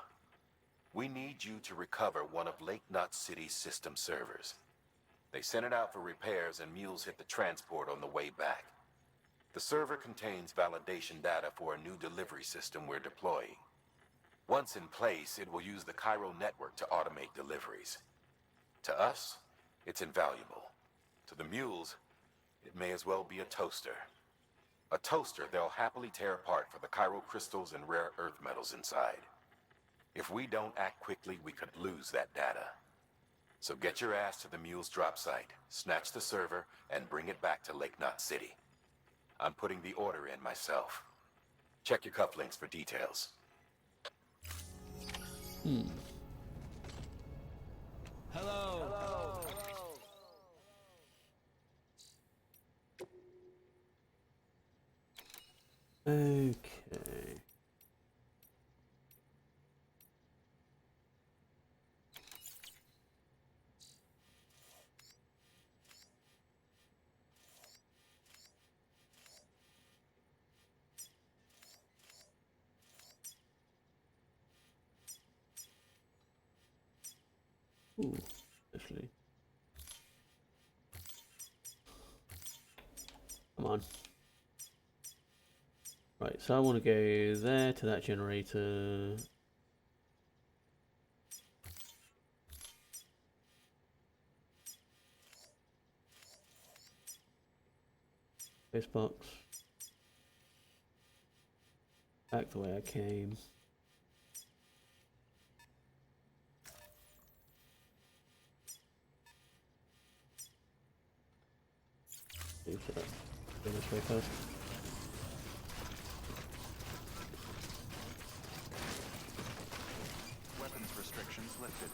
We need you to recover one of Lake Knot City's system servers. They sent it out for repairs and mules hit the transport on the way back. The server contains validation data for a new delivery system we're deploying. Once in place, it will use the Cairo network to automate deliveries. To us, it's invaluable. To the mules, it may as well be a toaster. A toaster they'll happily tear apart for the Cairo crystals and rare earth metals inside. If we don't act quickly, we could lose that data. So get your ass to the mule's drop site, snatch the server, and bring it back to Lake Knot City. I'm putting the order in myself. Check your cufflinks for details. Hello. Okay. Ooh, actually. Come on. Right, so I want to go there to that generator. This box. Back the way I came. Move to that. Go this way first. Weapons restrictions lifted.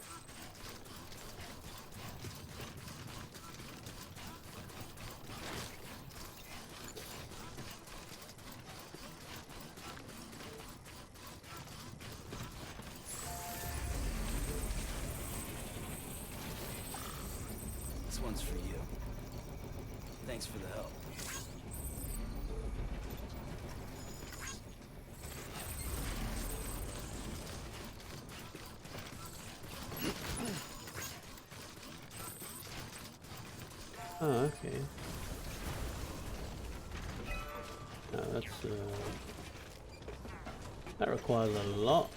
This one's for you. Thanks for the help. Oh, okay. No, that's that requires a lot.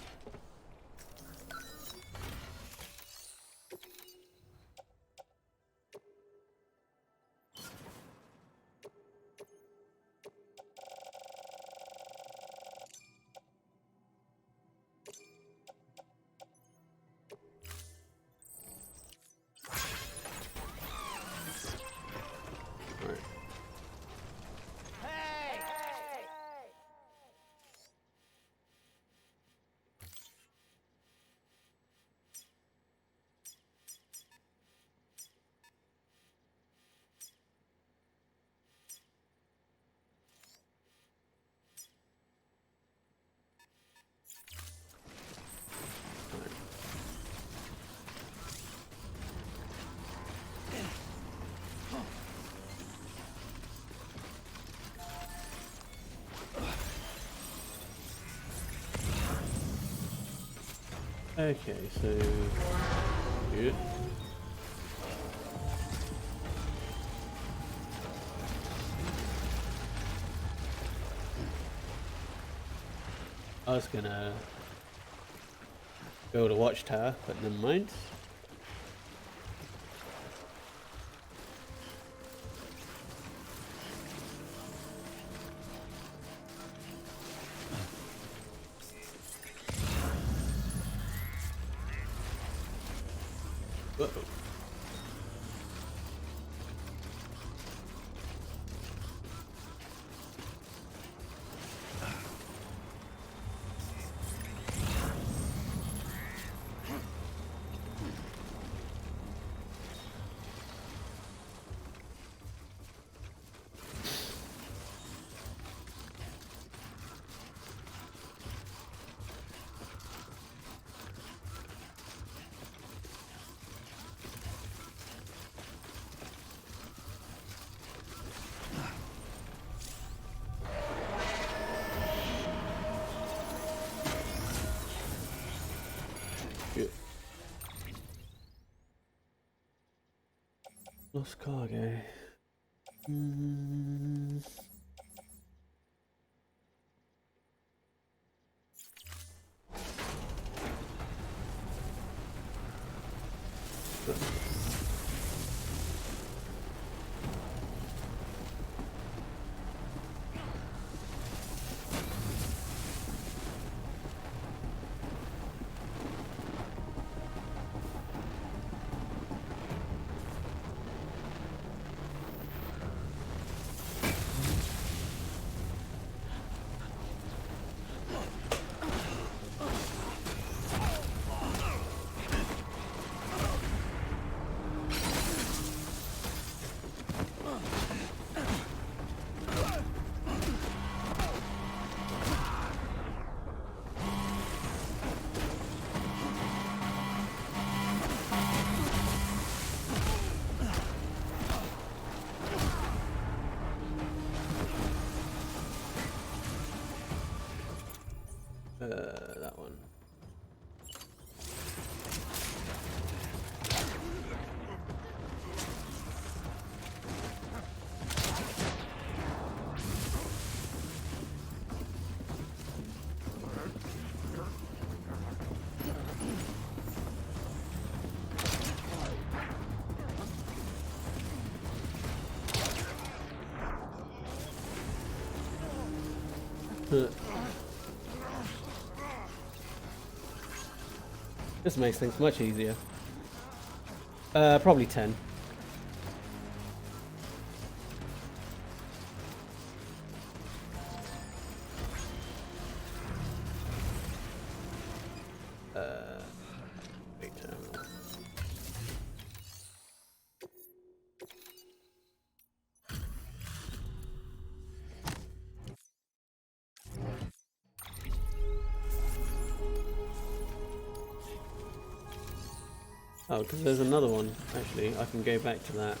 Okay, so good. I was gonna build a watchtower, but never mind. Uh-oh. Shit. Lost cargo. That one. This makes things much easier. Probably 10. Wait, oh, because there's another one. Actually, I can go back to that.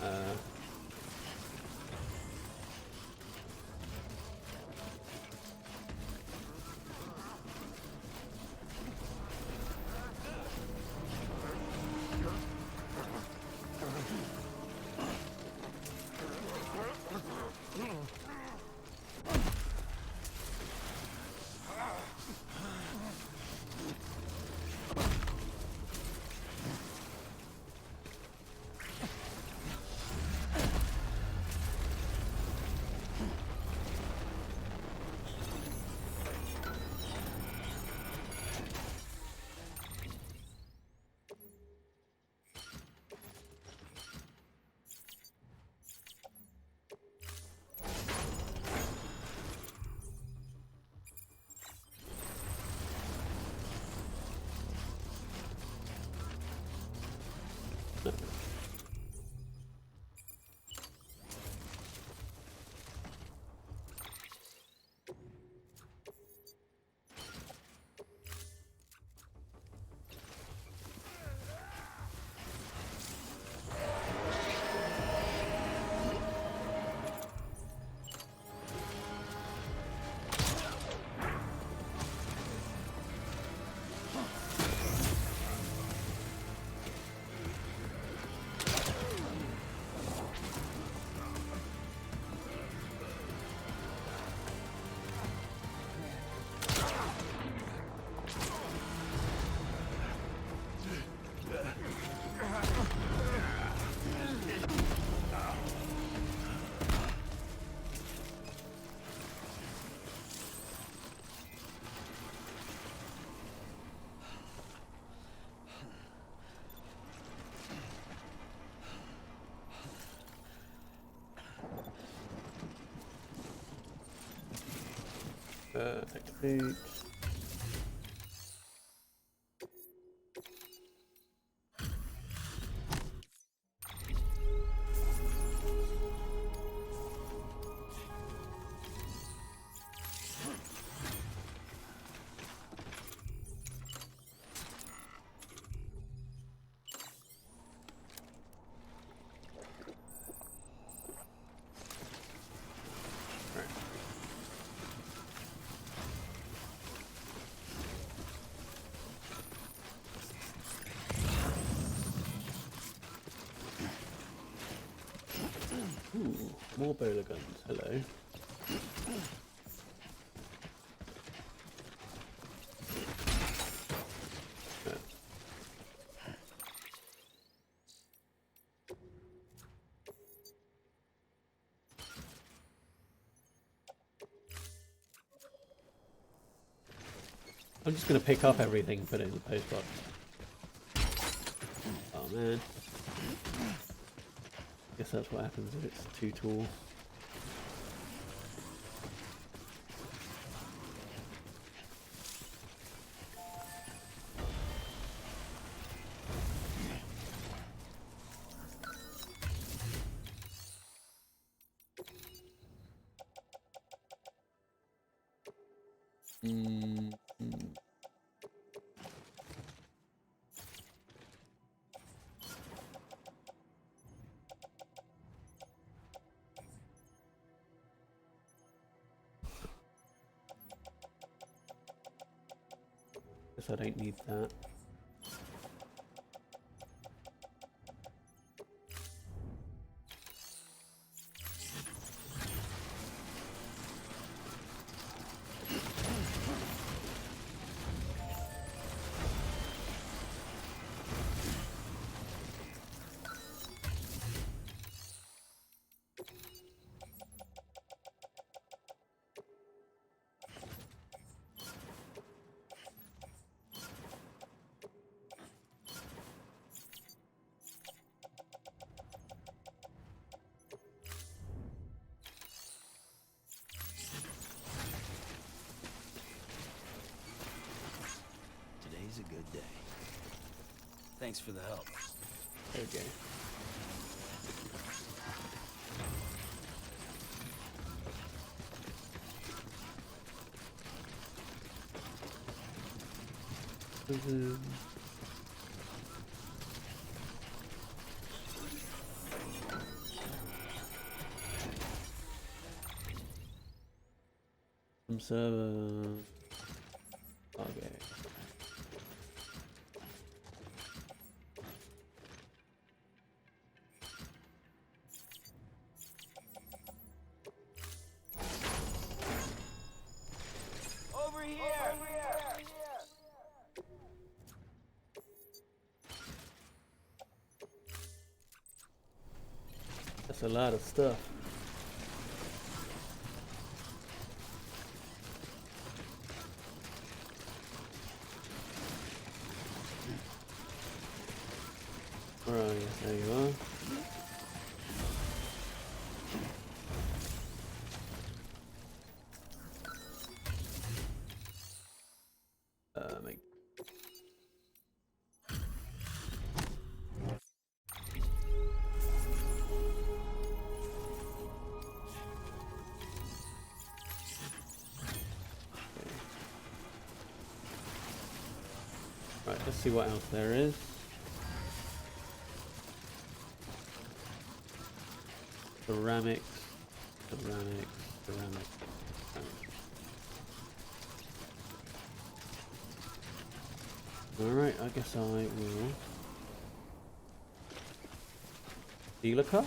Activate. Ooh, more bowler guns. Hello. I'm just going to pick up everything and put it in the post box. Oh man. Guess that's what happens if it's too tall. Guess I don't need that. Thanks for the help. Okay. Some server. Okay. Over here! That's a lot of stuff. Right, there you are. Make Right, let's see what else there is. Ceramics, ceramics, ceramics, ceramics. Alright, I guess I will steal a car.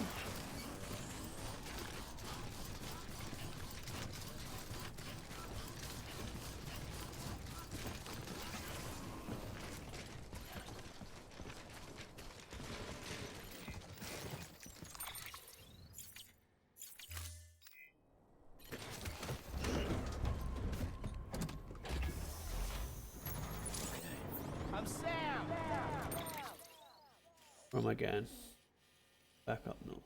I'm Sam! Where am I going? Back up north.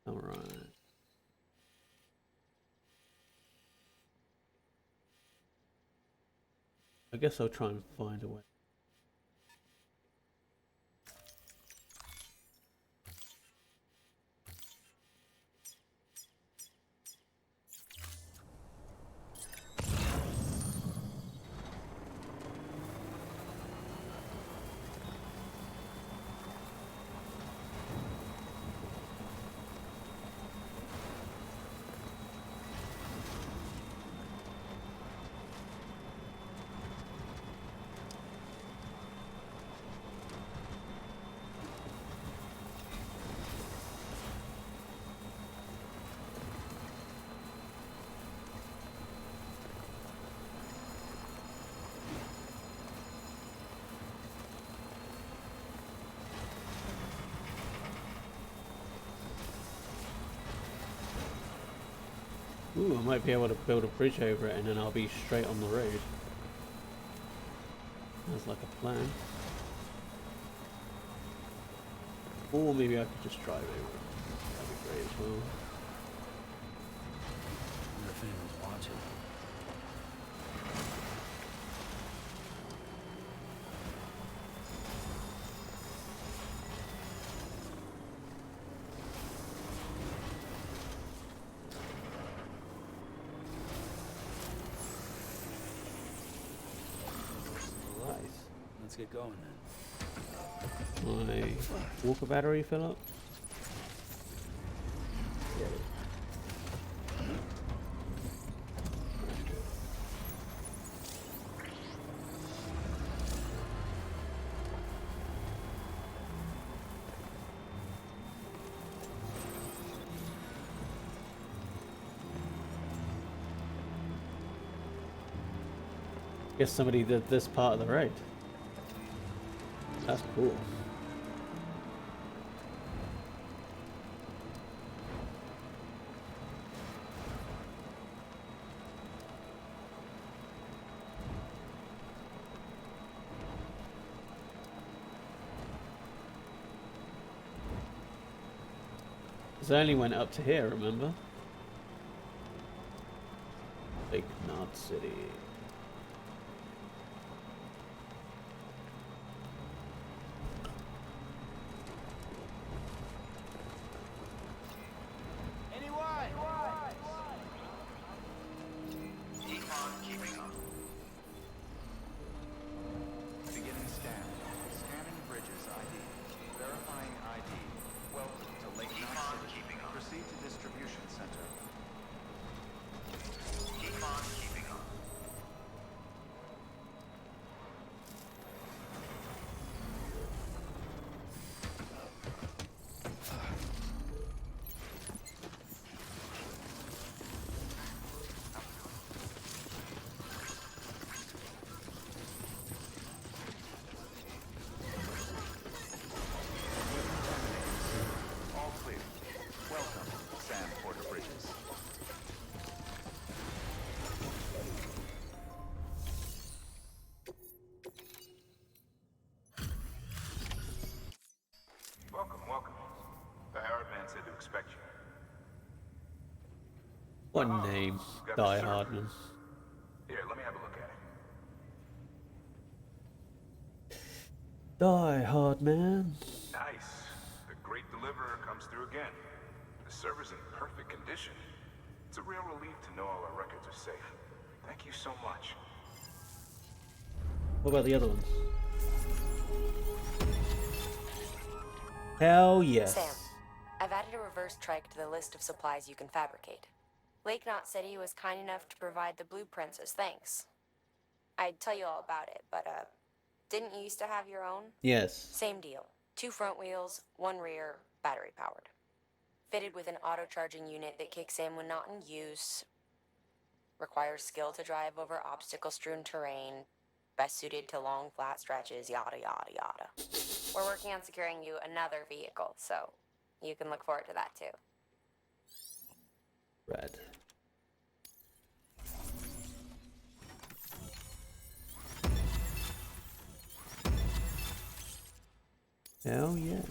Alright. I guess I'll try and find a way. Ooh, I might be able to build a bridge over it and then I'll be straight on the road. That's like a plan. Or maybe I could just drive over it. That'd be great as well. I wonder if anyone's watching. Let's get going then. My walker battery fill up? Guess somebody did this part of the road. That's cool. Because I only went up to here, remember? Lake Knot City. Keep on keeping up. Beginning scan. Scanning bridges ID. Verifying ID. Welcome to Lake Knot City. Proceed to distribution center. Keep on keeping up. All clear. Welcome, Sam Porter Bridges. Welcome, welcome. The Howard man said to expect you. What name? Got the Die server. Hardman. Here, let me have a look at it. Die Hardman. Nice. The great deliverer comes through again. The server's in perfect condition. It's a real relief to know all our records are safe. Thank you so much. What about the other ones? Hell yes. Sam, I've added a reverse trike to the list of supplies you can fabricate. Lake Knot City was kind enough to provide the blueprints as thanks. I'd tell you all about it, but didn't you used to have your own? Yes. Same deal. 2 front wheels, 1 rear, battery powered. Fitted with an auto-charging unit that kicks in when not in use. Requires skill to drive over obstacle-strewn terrain. Best suited to long, flat stretches, yada, yada, yada. We're working on securing you another vehicle, so you can look forward to that too. Red. Hell yes.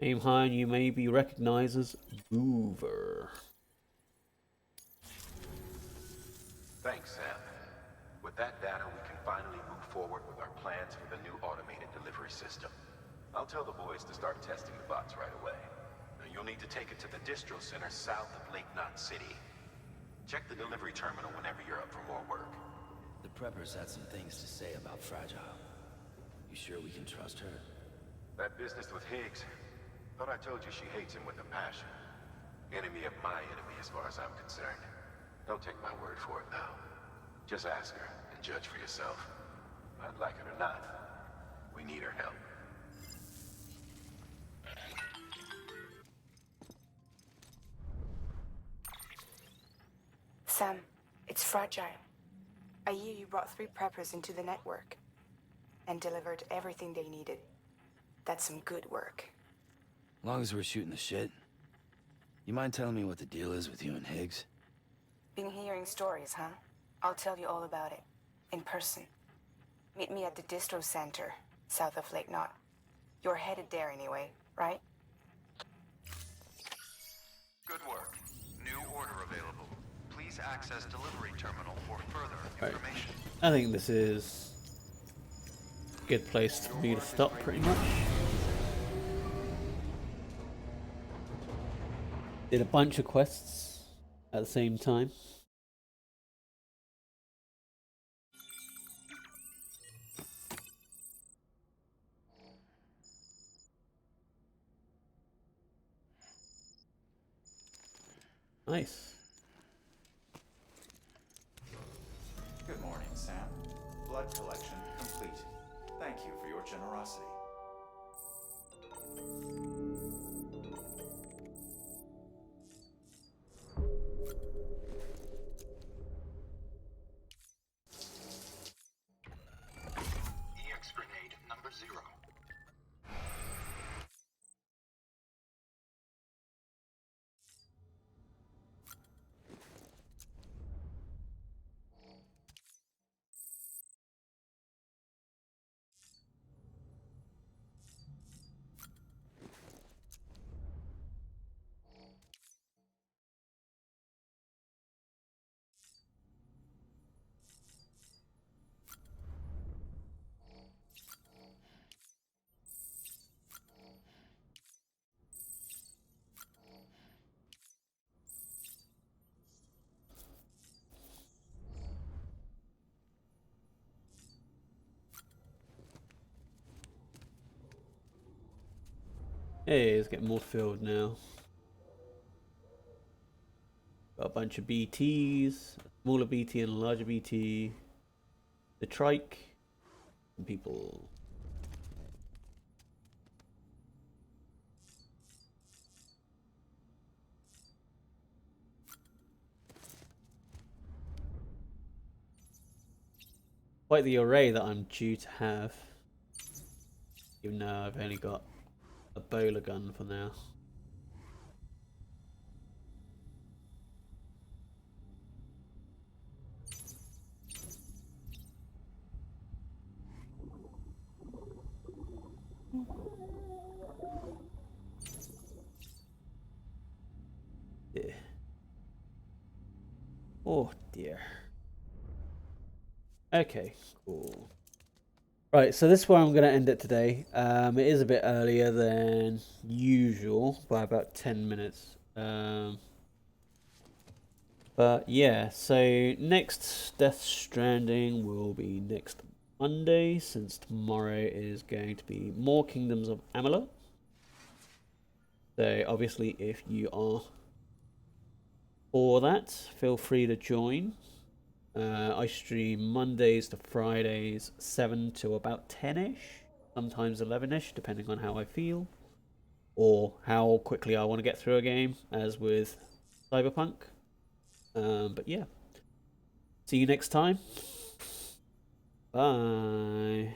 Aim high and you may be recognized as Mover. Thanks, Sam. With that data, we can finally move forward with our plans for the new automated delivery system. I'll tell the boys to start testing the bots right away. Now, you'll need to take it to the distro center south of Lake Knot City. Check the delivery terminal whenever you're up for more work. The preppers had some things to say about Fragile. You sure we can trust her? That business with Higgs, thought I told you she hates him with a passion. Enemy of my enemy as far as I'm concerned. Don't take my word for it, though. Just ask her and judge for yourself. I'd like it or not, we need her help. Sam, it's Fragile. I hear you brought 3 preppers into the network and delivered everything they needed. That's some good work. Long as we're shooting the shit. You mind telling me what the deal is with you and Higgs? Been hearing stories, huh? I'll tell you all about it. In person. Meet me at the distro center, south of Lake Knot. You're headed there anyway, right? Good work. New order available. Please access delivery terminal for further information. I think this is a good place for me to stop, pretty much. Did a bunch of quests at the same time. Nice. Good morning, Sam. Blood collection complete. Thank you for your generosity. EX grenade number 0. Hey, it's getting more filled now. Got a bunch of BTs, a smaller BT and a larger BT. The trike, and people. Quite the array that I'm due to have. Even though I've only got a bowler gun for now. Yeah. Oh dear. Okay, cool. Right, so this is where I'm going to end it today. It is a bit earlier than usual by about 10 minutes. But yeah, so next Death Stranding will be next Monday, since tomorrow is going to be more Kingdoms of Amalur. So obviously if you are for that, feel free to join. I stream Mondays to Fridays, 7 to about 10ish, sometimes 11ish, depending on how I feel, or how quickly I want to get through a game, as with Cyberpunk. But yeah, see you next time. Bye.